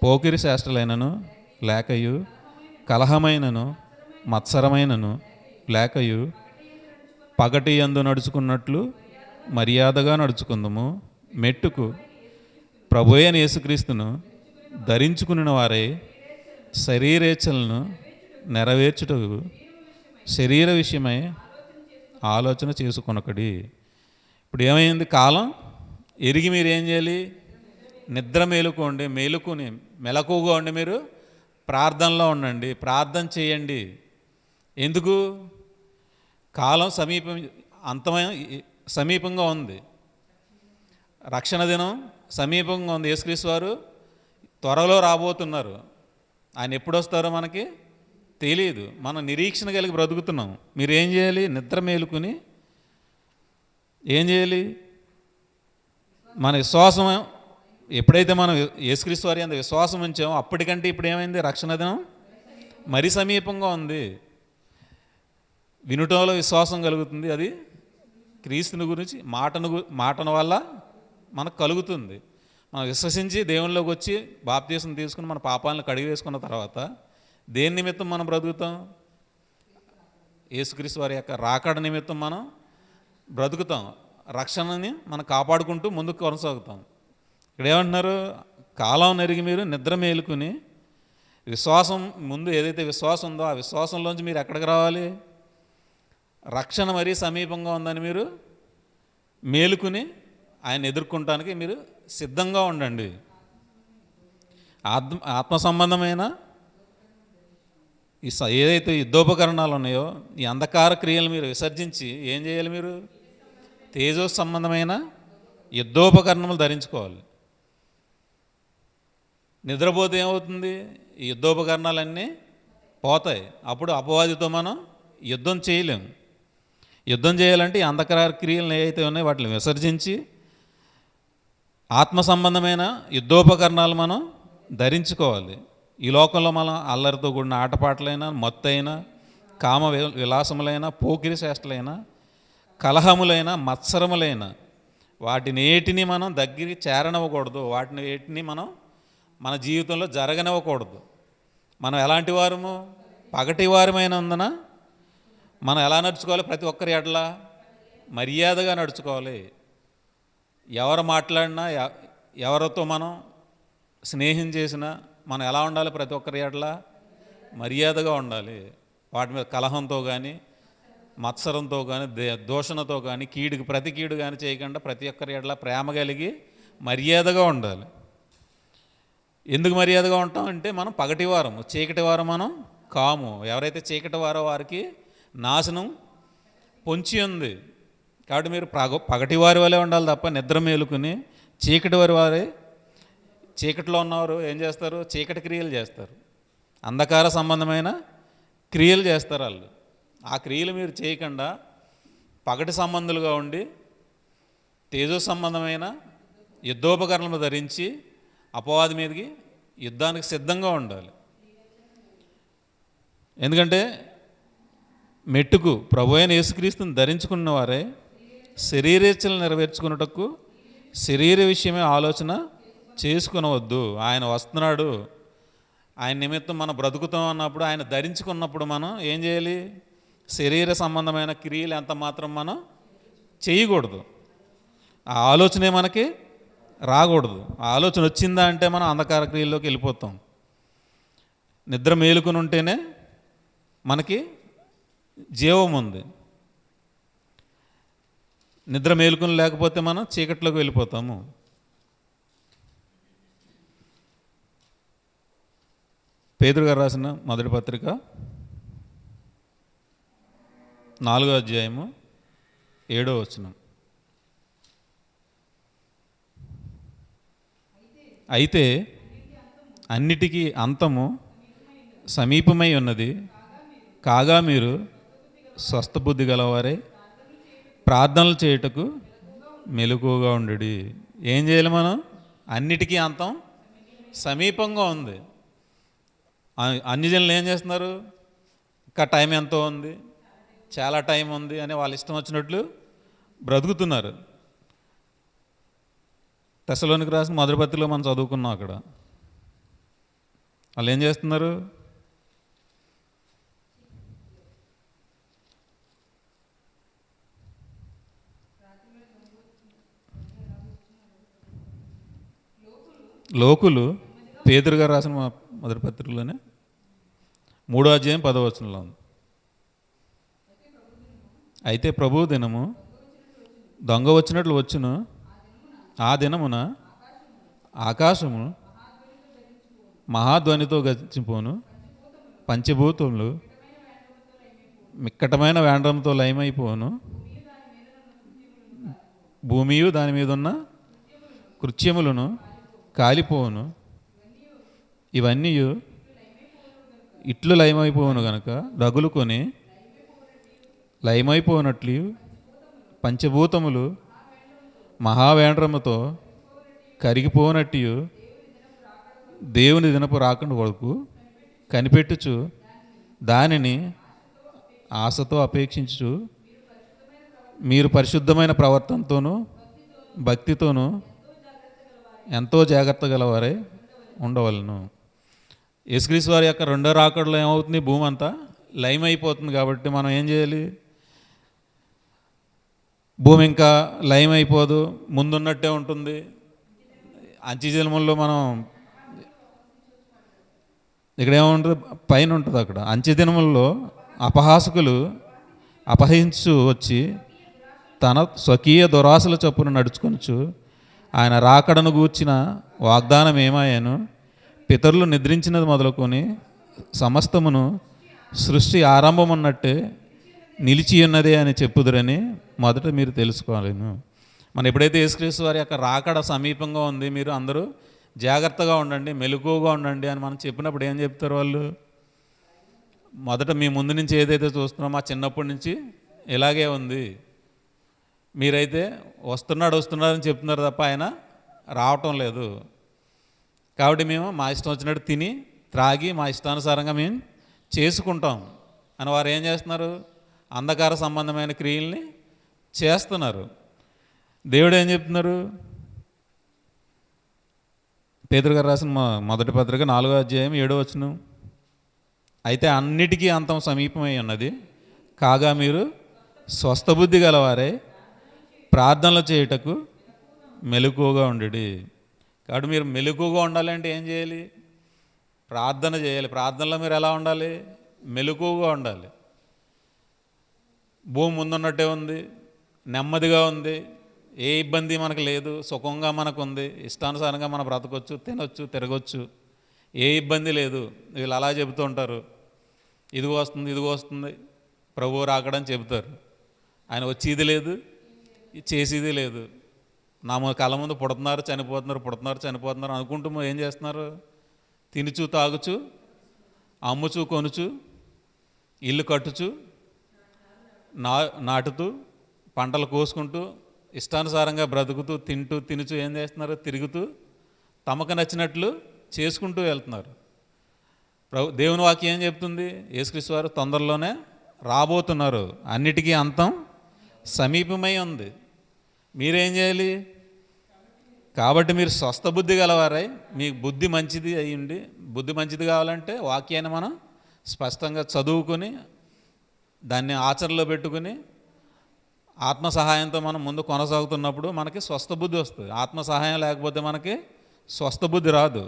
పోకిరి శాస్త్రలైనను లేకయు, కలహమైనను మత్సరమైనను లేకయు, పగటి యందు నడుచుకున్నట్లు మర్యాదగా నడుచుకుందుము. మెట్టుకు ప్రభువైన యేసుక్రీస్తును ధరించుకుని వారై శరీరేచ్ఛలను నెరవేర్చుటకు శరీర విషయమై ఆలోచన చేసుకొనకడి. ఇప్పుడు ఏమైంది, కాలం ఎరిగి మీరు ఏం చేయాలి, నిద్ర మేలుకోండి. మేలుకుని మెలకుగా ఉండి మీరు ప్రార్థనలో ఉండండి, ప్రార్థన చేయండి. ఎందుకు, కాలం సమీపంగా ఉంది. రక్షణ దినం సమీపంగా ఉంది. యేసుక్రీస్తు వారు త్వరలో రాబోతున్నారు. ఆయన ఎప్పుడు వస్తారో మనకి తెలియదు. మనం నిరీక్షణ కలిగి బ్రతుకుతున్నాం. మీరు ఏం చేయాలి, నిద్ర మేలుకుని ఏం చేయాలి, మన విశ్వాసం ఎప్పుడైతే మనం యేసుక్రీస్తు వారి అంత విశ్వాసం ఉంచామో అప్పటికంటే ఇప్పుడు ఏమైంది, రక్షణ దినం మరి సమీపంగా ఉంది. వినుటంలో విశ్వాసం కలుగుతుంది. అది క్రీస్తుని గురించి మాటను వల్ల మనకు కలుగుతుంది. మనం విశ్వసించి దేవునిలోకి వచ్చి బాప్తీసం తీసుకుని మన పాపాలను కడిగి వేసుకున్న తర్వాత దేని నిమిత్తం మనం బ్రతుకుతాం, యేసుక్రీస్తు వారి యొక్క రాకడ నిమిత్తం మనం బ్రతుకుతాం. రక్షణని మనం కాపాడుకుంటూ ముందుకు కొనసాగుతాం. ఇక్కడ ఏమంటున్నారు, కాలం నెరిగి మీరు నిద్ర మేలుకుని విశ్వాసం, ముందు ఏదైతే విశ్వాసం ఉందో ఆ విశ్వాసంలోంచి మీరు ఎక్కడికి రావాలి, రక్షణ మరీ సమీపంగా ఉందని మీరు మేలుకుని ఆయన ఎదుర్కొనడానికి మీరు సిద్ధంగా ఉండండి. ఆత్మ సంబంధమైన ఏదైతే యుద్ధోపకరణాలు ఉన్నాయో ఈ అంధకార క్రియలు మీరు విసర్జించి ఏం చేయాలి? మీరు తేజో సంబంధమైన యుద్ధోపకరణములు ధరించుకోవాలి. నిద్రపోతే ఏమవుతుంది? ఈ యుద్ధోపకరణాలన్నీ పోతాయి. అప్పుడు అపవాదితో మనం యుద్ధం చేయలేము. యుద్ధం చేయాలంటే ఈ అంధకార క్రియలు ఏవైతే ఉన్నాయో వాటిని విసర్జించి ఆత్మ సంబంధమైన యుద్ధోపకరణాలు మనం ధరించుకోవాలి. ఈ లోకంలో మనం అల్లరితో కూడిన ఆటపాటలైనా, మత్తైనా, కామ విలాసములైన, పోకిరి చేష్టలైన, కలహములైన, మత్సరములైన వాటిని ఏటిని మనం దగ్గరికి చేరనివ్వకూడదు. వాటిని ఏటిని మనం మన జీవితంలో జరగనివ్వకూడదు. మనం ఎలాంటి వారము? పగటి వారమైనందున మనం ఎలా నడుచుకోవాలి? ప్రతి ఒక్కరి ఎడల మర్యాదగా నడుచుకోవాలి. ఎవరు మాట్లాడినా, ఎవరితో మనం స్నేహం చేసినా మనం ఎలా ఉండాలి? ప్రతి ఒక్కరి ఎడల మర్యాదగా ఉండాలి. వాటి మీద కలహంతో కానీ, మత్సరంతో కానీ, దూషణతో కానీ, ప్రతి కీడు కానీ చేయకుండా ప్రతి ఒక్కరి ఎడల ప్రేమ కలిగి మర్యాదగా ఉండాలి. ఎందుకు మర్యాదగా ఉంటాం అంటే మనం పగటి వారం, చీకటి వారం మనం కాము. ఎవరైతే చీకటి వారో వారికి నాశనం పొంచి ఉంది. కాబట్టి మీరు పగటి వారి వలె ఉండాలి తప్ప నిద్ర మేలుకుని చీకటి వారే చీకటిలో ఉన్నవారు ఏం చేస్తారు? చీకటి క్రియలు చేస్తారు, అంధకార సంబంధమైన క్రియలు చేస్తారు వాళ్ళు. ఆ క్రియలు మీరు చేయకుండా పగటి సంబంధులుగా ఉండి తేజో సంబంధమైన యుద్ధోపకరణలు ధరించి అపవాది మీదకి యుద్ధానికి సిద్ధంగా ఉండాలి. ఎందుకంటే మెట్టుకు ప్రభు అయిన యేసుక్రీస్తుని ధరించుకున్న వారే శరీరేచ్ఛలు నెరవేర్చుకున్నటకు శరీర విషయమే ఆలోచన చేసుకునవద్దు. ఆయన వస్తున్నాడు, ఆయన నిమిత్తం మనం బ్రతుకుతాం అన్నప్పుడు, ఆయన ధరించుకున్నప్పుడు మనం ఏం చేయాలి? శరీర సంబంధమైన క్రియలు ఎంత మాత్రం మనం చేయకూడదు. ఆ ఆలోచనే మనకి రాకూడదు. ఆ ఆలోచన వచ్చిందా అంటే మనం అంధకార క్రియల్లోకి వెళ్ళిపోతాం. నిద్ర మేలుకుని ఉంటేనే మనకి జీవం ఉంది. నిద్ర మేలుకుని లేకపోతే మనం చీకట్లోకి వెళ్ళిపోతాము. పేతురు గారు రాసిన మొదటి పత్రిక 4వ అధ్యాయము 7వ వచనం. అయితే అన్నిటికీ అంతము సమీపమై ఉన్నది, కాగా మీరు స్వస్థబుద్ధి గలవారే ప్రార్థనలు చేయుటకు మెలకువగా ఉండుడి. ఏం చేయాలి మనం? అన్నిటికీ అంతం సమీపంగా ఉంది. అన్ని జనులు ఏం చేస్తున్నారు? ఇంకా టైం ఎంతో ఉంది, చాలా టైం ఉంది అని వాళ్ళ ఇష్టం వచ్చినట్లు బ్రతుకుతున్నారు. తెస్సలోనికి రాసిన మొదటి పత్రికలో మనం చదువుకున్నాం. అక్కడ వాళ్ళు ఏం చేస్తున్నారు? లోకులు పేతురు గారు రాసిన మొదటి పత్రికలోనే 3వ అధ్యాయం 10వ వచనంలో ఉంది. అయితే ప్రభు దినము దొంగ వచ్చినట్లు వచ్చును, ఆ దినమున ఆకాశము మహాధ్వనితో గతించిపోను, పంచభూతములు మిక్కటమైన వేండ్రంతో లయమైపోను, భూమియు దాని మీద ఉన్న కృత్యములను కాలిపోవును, ఇవన్నీ ఇట్లు లయమైపోవును గనక రగులుకొని లయమైపోనట్లు పంచభూతములు మహావేండ్రముతో కరిగిపోనట్టు దేవుని దినపు రాకుండా కొరకు కనిపెట్టుచు దానిని ఆశతో అపేక్షించు మీరు పరిశుద్ధమైన ప్రవర్తనతోనూ భక్తితోనూ ఎంతో జాగ్రత్త గలవారే ఉండవలను. యేసుక్రీస్తు వారి యొక్క రెండో రాకడలో ఏమవుతుంది? భూమి అంతా లయమైపోతుంది. కాబట్టి మనం ఏం చేయాలి? భూమి ఇంకా లయమైపోదు, ముందున్నట్టే ఉంటుంది. అంత్యదినముల్లో మనం ఇక్కడ ఏముంటుంది? పైన ఉంటుంది. అక్కడ అంత్యదినముల్లో అపహాసకులు అపహసించు వచ్చి తన స్వకీయ దురాశల చొప్పున నడుచుకొనచ్చు ఆయన రాకడను గూర్చిన వాగ్దానం ఏమాయను? పితరులు నిద్రించినది మొదలుకొని సమస్తమును సృష్టి ఆరంభం ఉన్నట్టే నిలిచి ఉన్నదే అని చెప్పుదురని మొదట మీరు తెలుసుకోవాలను. మనం ఎప్పుడైతే యేసుక్రీస్తు వారి యొక్క రాకడ సమీపంగా ఉంది, మీరు అందరూ జాగ్రత్తగా ఉండండి, మెలకువగా ఉండండి అని మనం చెప్పినప్పుడు ఏం చెప్తారు వాళ్ళు? మొదట మీ ముందు నుంచి ఏదైతే చూస్తున్నామో మా చిన్నప్పటి నుంచి ఇలాగే ఉంది, మీరైతే వస్తున్నాడని చెప్తున్నారు తప్ప ఆయన రావటం లేదు, కాబట్టి మేము మా ఇష్టం వచ్చినట్టు తిని త్రాగి మా ఇష్టానుసారంగా మేము చేసుకుంటాం అని వారు ఏం చేస్తున్నారు? అంధకార సంబంధమైన క్రియల్ని చేస్తున్నారు. దేవుడు ఏం చెప్తున్నారు? పేతురు గారు రాసిన మొదటి పత్రిక 4వ అధ్యాయం 7వ వచనం, అయితే అన్నిటికీ అంతం సమీపమై ఉన్నది, కాగా మీరు స్వస్థబుద్ధి గలవారే ప్రార్థనలు చేయుటకు మెలకువగా ఉండుడి. కాబట్టి మీరు మెలకువగా ఉండాలంటే ఏం చేయాలి? ప్రార్థన చేయాలి. ప్రార్థనలో మీరు ఎలా ఉండాలి? మెలకువగా ఉండాలి. భూమి ముందున్నట్టే ఉంది, నెమ్మదిగా ఉంది, ఏ ఇబ్బంది మనకు లేదు, సుఖంగా మనకు ఉంది, ఇష్టానుసారంగా మనం బ్రతకొచ్చు, తినొచ్చు, తిరగొచ్చు, ఏ ఇబ్బంది లేదు. వీళ్ళు అలా చెబుతూ ఉంటారు, ఇదిగో వస్తుంది ప్రభువు రాకడని చెబుతారు. ఆయన వచ్చేది లేదు, చేసేది లేదు. నా కళ్ళ ముందు పుడుతున్నారు చనిపోతున్నారు అనుకుంటూ ఏం చేస్తున్నారు? తినుచు తాగుచు, అమ్ముచు కొనుచు, ఇల్లు కట్టుచు, నాటుతూ, పంటలు కోసుకుంటూ, ఇష్టానుసారంగా బ్రతుకుతూ, తినుచు ఏం చేస్తున్నారు? తిరుగుతూ తమకు నచ్చినట్లు చేసుకుంటూ వెళ్తున్నారు. దేవుని వాక్యం ఏం చెప్తుంది? యేసుక్రీస్తు వారు తొందరలోనే రాబోతున్నారు, అన్నిటికీ అంతం సమీపమై ఉంది. మీరేం చేయాలి? కాబట్టి మీరు స్వస్థ బుద్ధి గలవారై, మీకు బుద్ధి మంచిది అయ్యిండి, బుద్ధి మంచిది కావాలంటే వాక్యాన్ని మనం స్పష్టంగా చదువుకొని దాన్ని ఆచరణలో పెట్టుకుని ఆత్మ సహాయంతో మనం ముందు కొనసాగుతున్నప్పుడు మనకి స్వస్థ బుద్ధి వస్తుంది. ఆత్మ సహాయం లేకపోతే మనకి స్వస్థ బుద్ధి రాదు.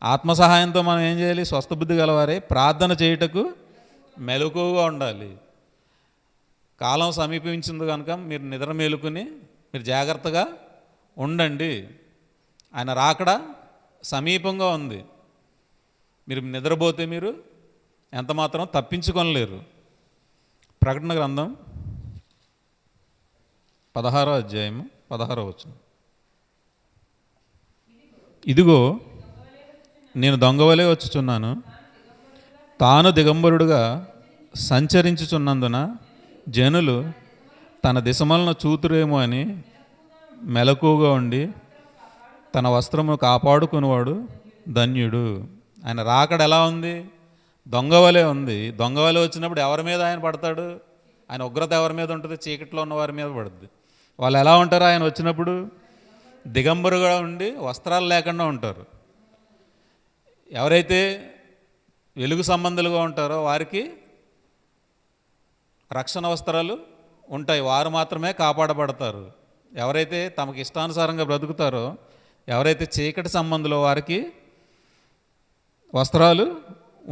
ఆత్మ సహాయంతో మనం ఏం చేయాలి? స్వస్థ బుద్ధి గలవారే ప్రార్థన చేయుటకు మెలకువగా ఉండాలి. కాలం సమీపించింది కనుక మీరు నిద్ర మేలుకుని మీరు జాగ్రత్తగా ఉండండి. ఆయన రాకడ సమీపంగా ఉంది. మీరు నిద్రపోతే మీరు ఎంత మాత్రం తప్పించుకొనలేరు. ప్రకటన గ్రంథం 16వ అధ్యాయం 16వ వచనం, ఇదిగో నేను దొంగవలే వచ్చుచున్నాను, తాను దిగంబరుడుగా సంచరించుచున్నందున జనులు తన దిశమలను చూతురేమో అని మెలకువగా ఉండి తన వస్త్రము కాపాడుకునేవాడు ధన్యుడు. ఆయన రాకడ ఎలా ఉంది? దొంగవలే ఉంది. దొంగవలే వచ్చినప్పుడు ఎవరి మీద ఆయన పడతాడు? ఆయన ఉగ్రత ఎవరి మీద ఉంటుంది? చీకట్లో ఉన్న వారి మీద పడుతుంది. వాళ్ళు ఎలా ఉంటారు? ఆయన వచ్చినప్పుడు దిగంబరుగా ఉండి వస్త్రాలు లేకుండా ఉంటారు. ఎవరైతే వెలుగు సంబంధులుగా ఉంటారో వారికి రక్షణ వస్త్రాలు ఉంటాయి, వారు మాత్రమే కాపాడబడతారు. ఎవరైతే తమకు ఇష్టానుసారంగా బ్రతుకుతారో, ఎవరైతే చీకటి సంబంధులో వారికి వస్త్రాలు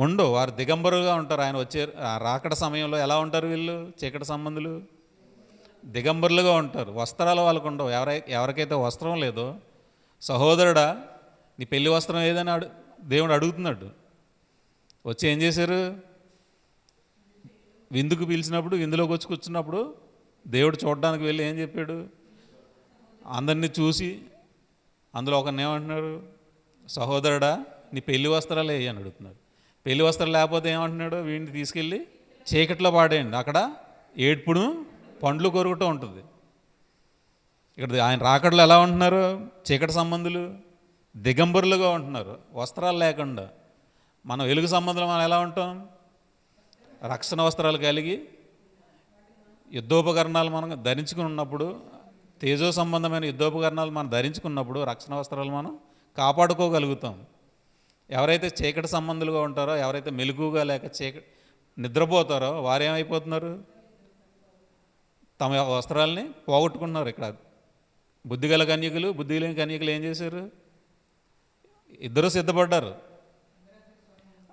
ఉండవు, వారు దిగంబరుగా ఉంటారు. ఆయన వచ్చే రాకడ సమయంలో ఎలా ఉంటారు? వీళ్ళు చీకటి సంబంధులు దిగంబరులుగా ఉంటారు, వస్త్రాలు వాళ్ళకు ఉండవు. ఎవరికైతే వస్త్రం లేదో, సహోదరుడా నీ పెళ్లి వస్త్రం ఏదని దేవుడు అడుగుతున్నాడు. వచ్చి ఏం చేశారు? విందుకు పిలిచినప్పుడు, విందులోకి వచ్చి కూర్చున్నప్పుడు దేవుడు చూడడానికి వెళ్ళి ఏం చెప్పాడు? అందరినీ చూసి అందులో ఒకరిని ఏమంటున్నాడు? సహోదరుడా నీ పెళ్లి వస్త్రాలు వేయి అని అడుగుతున్నాడు. పెళ్లి వస్త్రాలు లేకపోతే ఏమంటున్నాడు? వీడిని తీసుకెళ్ళి చీకట్లో పాడేయండి, అక్కడ ఏడ్పుడు పండ్లు కొరుకుతూ ఉంటుంది. ఇక్కడ ఆయన రాకడలో ఎలా ఉంటున్నారు? చీకటి సంబంధులు దిగంబరులుగా ఉంటున్నారు, వస్త్రాలు లేకుండా. మనం వెలుగు సంబంధులు మనం ఎలా ఉంటాం? రక్షణ వస్త్రాలు కలిగి యుద్ధోపకరణాలు మనం ధరించుకుని ఉన్నప్పుడు, తేజో సంబంధమైన యుద్ధోపకరణాలు మనం ధరించుకున్నప్పుడు రక్షణ వస్త్రాలు మనం కాపాడుకోగలుగుతాం. ఎవరైతే చీకటి సంబంధులుగా ఉంటారో, ఎవరైతే మెలకువగా లేక నిద్రపోతారో వారు ఏమైపోతున్నారు? తమ వస్త్రాలని పోగొట్టుకున్నారు. ఇక్కడ బుద్ధిగల కన్యకులు, బుద్ధి లేని కన్యకులు ఏం చేశారు? ఇద్దరూ సిద్ధపడ్డారు.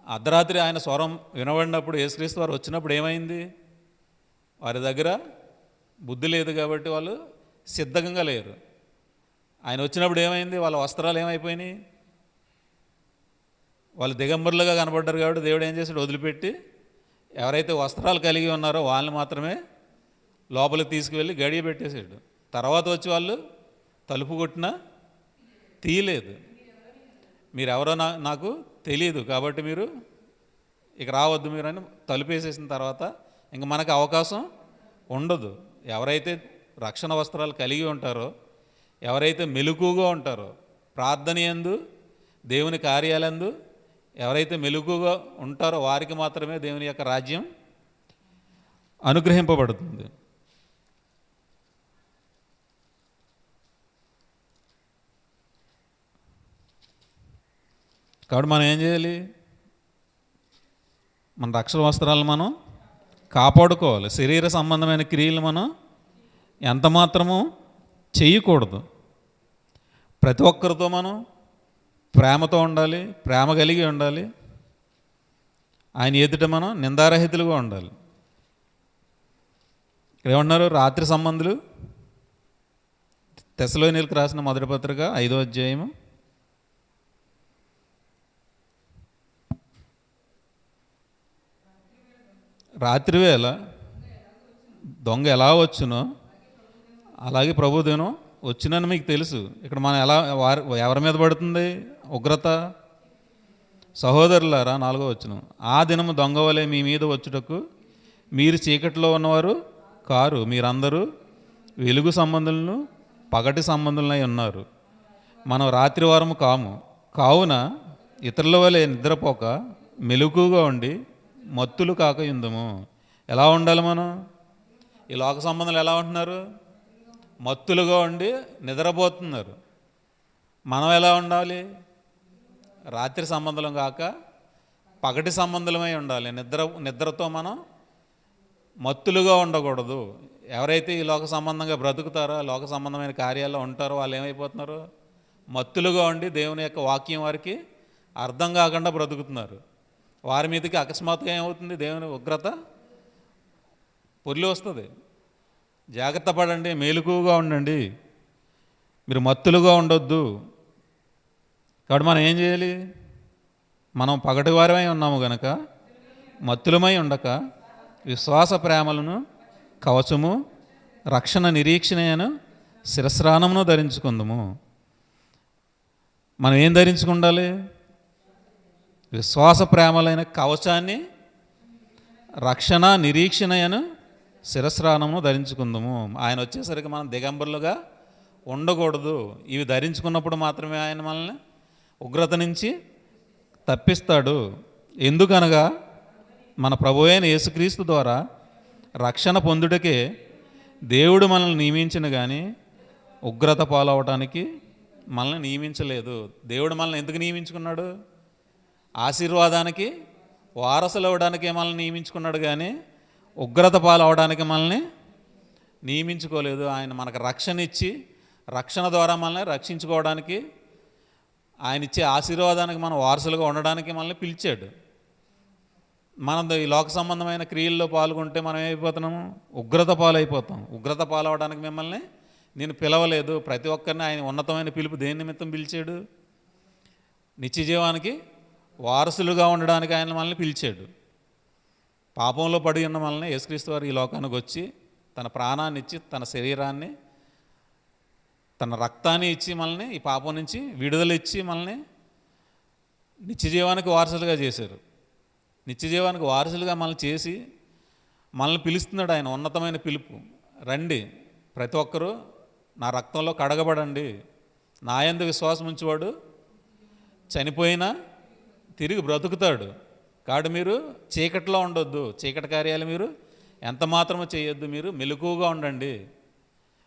అర్ధరాత్రి ఆయన స్వరం వినబడినప్పుడు, యేసుక్రీస్తు వారు వచ్చినప్పుడు ఏమైంది? వారి దగ్గర బుద్ధి లేదు కాబట్టి వాళ్ళు సిద్ధంగా లేరు. ఆయన వచ్చినప్పుడు ఏమైంది? వాళ్ళ వస్త్రాలు ఏమైపోయినాయి? వాళ్ళు దిగంబరులుగా కనబడ్డారు కాబట్టి దేవుడు ఏం చేశాడు? వదిలిపెట్టి ఎవరైతే వస్త్రాలు కలిగి ఉన్నారో వాళ్ళని మాత్రమే లోపలికి తీసుకువెళ్ళి గడియ పెట్టేశాడు. తర్వాత వచ్చి వాళ్ళు తలుపు కొట్టినా తీయలేదు. మీరెవరో నాకు తెలియదు, కాబట్టి మీరు ఇక రావద్దు మీరు అని తలుపేసేసిన తర్వాత ఇంక మనకు అవకాశం ఉండదు. ఎవరైతే రక్షణ వస్త్రాలు కలిగి ఉంటారో, ఎవరైతే మెలకుగా ఉంటారో, ప్రార్థన యందు దేవుని కార్యాలందు ఎవరైతే మెలకుగా ఉంటారో వారికి మాత్రమే దేవుని యొక్క రాజ్యం అనుగ్రహింపబడుతుంది. కాబట్టి మనం ఏం చేయాలి? మన రక్షణ వస్త్రాలను మనం కాపాడుకోవాలి. శరీర సంబంధమైన క్రియలు మనం ఎంత మాత్రము చేయకూడదు. ప్రతి ఒక్కరితో మనం ప్రేమతో ఉండాలి, ప్రేమ కలిగి ఉండాలి. ఆయన ఎదుట మనం నిందారహితులుగా ఉండాలి. ఇక్కడ ఏమన్నారు? రాత్రి సంబంధులు, తెస్సలోనికీయులకు రాసిన మొదటి పత్రిక 5వ అధ్యాయము 5 రాత్రివేళ దొంగ ఎలా వచ్చునో అలాగే ప్రభుదినం వచ్చినని మీకు తెలుసు. ఇక్కడ మనం ఎవరి మీద పడుతుంది ఉగ్రత? సహోదరులారా, 4వ వచనం, ఆ దినము దొంగ వలె మీ మీద వచ్చుటకు మీరు చీకటిలో ఉన్నవారు కారు, మీరందరూ వెలుగు సంబంధులను పగటి సంబంధులనై ఉన్నారు. మనం రాత్రి వారము కాము. కావున ఇతరుల వలె నిద్రపోక మెలకుగా ఉండి మత్తులు కాక యుందుము. ఎలా ఉండాలి మనం? ఈ లోక సంబంధాలు ఎలా ఉంటున్నారు? మత్తులుగా ఉండి నిద్రపోతున్నారు. మనం ఎలా ఉండాలి? రాత్రి సంబంధం కాక పగటి సంబంధమై ఉండాలి. నిద్రతో మనం మత్తులుగా ఉండకూడదు. ఎవరైతే ఈ లోక సంబంధంగా బ్రతుకుతారో, లోక సంబంధమైన కార్యాల్లో ఉంటారో వాళ్ళు ఏమైపోతున్నారు? మత్తులుగా ఉండి దేవుని యొక్క వాక్యం వారికి అర్థం కాకుండా బ్రతుకుతున్నారు. వారి మీదకి అకస్మాత్తుగా ఏమవుతుంది? దేవుని ఉగ్రత పొర్లి వస్తుంది. జాగ్రత్త పడండి, మేలుకుగా ఉండండి, మీరు మత్తులుగా ఉండొద్దు. కాబట్టి మనం ఏం చేయాలి? మనం పగటి వారమై ఉన్నాము గనక మత్తులమై ఉండక విశ్వాస ప్రేమలను కవచము, రక్షణ నిరీక్షణను శిరస్రాణమును ధరించుకుందాము. మనం ఏం ధరించుకుండాలి? విశ్వాస ప్రేమలైన కవచాన్ని, రక్షణ నిరీక్షణను శిరస్రాణమును ధరించుకుందాము. ఆయన వచ్చేసరికి మనం దిగంబరులుగా ఉండకూడదు. ఇవి ధరించుకున్నప్పుడు మాత్రమే ఆయన మనల్ని ఉగ్రత నుంచి తప్పిస్తాడు. ఎందుకనగా మన ప్రభువైన యేసుక్రీస్తు ద్వారా రక్షణ పొందుటకే దేవుడు మనల్ని నియమించిన కానీ ఉగ్రత పాలవటానికి మనల్ని నియమించలేదు. దేవుడు మనల్ని ఎందుకు నియమించుకున్నాడు? ఆశీర్వాదానికి వారసులు అవ్వడానికే మనల్ని నియమించుకున్నాడు కానీ ఉగ్రత పాలవడానికి మనల్ని నియమించుకోలేదు. ఆయన మనకు రక్షణ ఇచ్చి, రక్షణ ద్వారా మనల్ని రక్షించుకోవడానికి, ఆయన ఇచ్చే ఆశీర్వాదానికి మనం వారసులుగా ఉండడానికి మనల్ని పిలిచాడు. మనం ఈ లోక సంబంధమైన క్రియల్లో పాల్గొంటే మనం ఏమైపోతున్నాము? ఉగ్రత పాలైపోతాం. ఉగ్రత పాలవడానికి మిమ్మల్ని నేను పిలవలేదు. ప్రతి ఒక్కరిని ఆయన ఉన్నతమైన పిలుపు దేని నిమిత్తం పిలిచాడు? నిత్య జీవానికి వారసులుగా ఉండడానికి ఆయన మనల్ని పిలిచాడు. పాపంలో పడి ఉన్న మనల్ని యేసుక్రీస్తు వారు ఈ లోకానికి వచ్చి తన ప్రాణాన్ని ఇచ్చి, తన శరీరాన్ని, తన రక్తాన్ని ఇచ్చి మనల్ని ఈ పాపం నుంచి విడుదల ఇచ్చి మనల్ని నిత్య జీవానికి వారసులుగా చేశారు. నిత్య జీవానికి వారసులుగా మనల్ని చేసి మనల్ని పిలుస్తున్నాడు ఆయన. ఉన్నతమైన పిలుపు, రండి ప్రతి ఒక్కరూ నా రక్తంలో కడగబడండి, నా యందు విశ్వాసం ఉంచేవాడు చనిపోయినా తిరిగి బ్రతుకుతాడు. కాబట్టి మీరు చీకటిలో ఉండొద్దు, చీకటి కార్యాలు మీరు ఎంత మాత్రమో చేయొద్దు, మీరు మెలకువగా ఉండండి.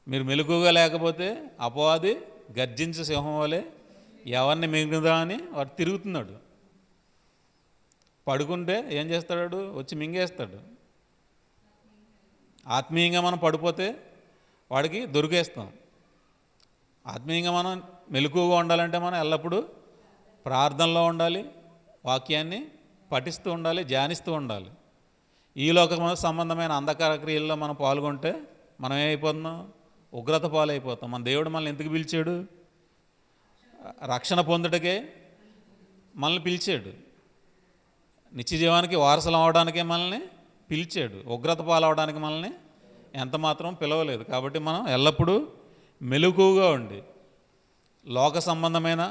మీరు మెలకువగా లేకపోతే అపవాది గర్జించే సింహం వలె ఎవరిని మింగుదా అని వాడు తిరుగుతున్నాడు. పడుకుంటే ఏం చేస్తాడు? వచ్చి మింగేస్తాడు. ఆత్మీయంగా మనం పడిపోతే వాడికి దొరికేస్తాం. ఆత్మీయంగా మనం మెలకువగా ఉండాలంటే మనం ఎల్లప్పుడూ ప్రార్థనలో ఉండాలి, వాక్యాన్ని పఠిస్తూ ఉండాలి, ధ్యానిస్తూ ఉండాలి. ఈ లోక సంబంధమైన అంధకార క్రియల్లో మనం పాల్గొంటే మనం ఏమైపోతున్నాం? ఉగ్రత పాలైపోతాం. మన దేవుడు మనల్ని ఎందుకు పిలిచాడు? రక్షణ పొందుటకే మనల్ని పిలిచాడు. నిత్య జీవానికి వారసులు అవడానికే మనల్ని పిలిచాడు, ఉగ్రత పాలవడానికి మనల్ని ఎంత మాత్రం పిలవలేదు. కాబట్టి మనం ఎల్లప్పుడూ మెలకువగా ఉండి లోక సంబంధమైన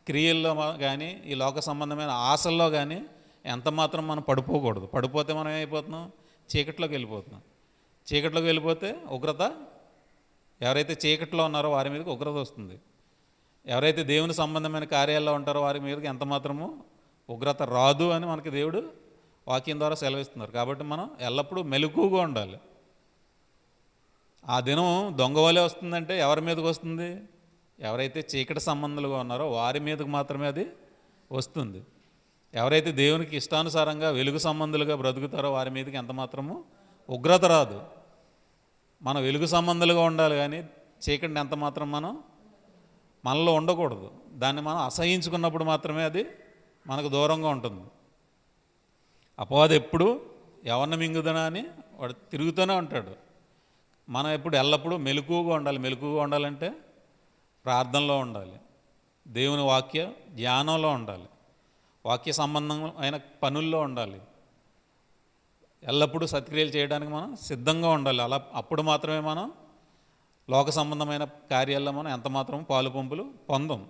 క్రియల్లో కానీ ఈ లోక సంబంధమైన ఆశల్లో కానీ ఎంత మాత్రం మనం పడిపోకూడదు. పడిపోతే మనం ఏమైపోతున్నాం? చీకట్లోకి వెళ్ళిపోతున్నాం. చీకట్లోకి వెళ్ళిపోతే ఉగ్రత, ఎవరైతే చీకట్లో ఉన్నారో వారి మీదకి ఉగ్రత వస్తుంది. ఎవరైతే దేవుని సంబంధమైన కార్యాల్లో ఉంటారో వారి మీదకి ఎంత మాత్రము ఉగ్రత రాదు అని మనకి దేవుడు వాక్యం ద్వారా సెలవిస్తున్నారు. కాబట్టి మనం ఎల్లప్పుడూ మెలకువగా ఉండాలి. ఆ దినం దొంగ వలె వస్తుందంటే ఎవరి మీదకి వస్తుంది? ఎవరైతే చీకటి సంబంధాలుగా ఉన్నారో వారి మీదకి మాత్రమే అది వస్తుంది. ఎవరైతే దేవునికి ఇష్టానుసారంగా వెలుగు సంబంధులుగా బ్రతుకుతారో వారి మీదకి ఎంత మాత్రము ఉగ్రత రాదు. మనం వెలుగు సంబంధాలుగా ఉండాలి, కానీ చీకటిని ఎంత మాత్రం మనలో ఉండకూడదు. దాన్ని మనం అసహించుకున్నప్పుడు మాత్రమే అది మనకు దూరంగా ఉంటుంది. అపవాది ఎప్పుడు ఎవరిని మింగుదనా అని వాడు తిరుగుతూనే ఉంటాడు. మనం ఎప్పుడు ఎల్లప్పుడూ మెలకువగా ఉండాలి. మెలకువగా ఉండాలంటే ప్రార్థనలో ఉండాలి, దేవుని వాక్య ధ్యానంలో ఉండాలి, వాక్య సంబంధమైన పనుల్లో ఉండాలి. ఎల్లప్పుడూ సత్క్రియలు చేయడానికి మనం సిద్ధంగా ఉండాలి. అప్పుడు మాత్రమే మనం లోక సంబంధమైన కార్యాల్లో మనం ఎంత మాత్రం పాలు పంపులు పొందం.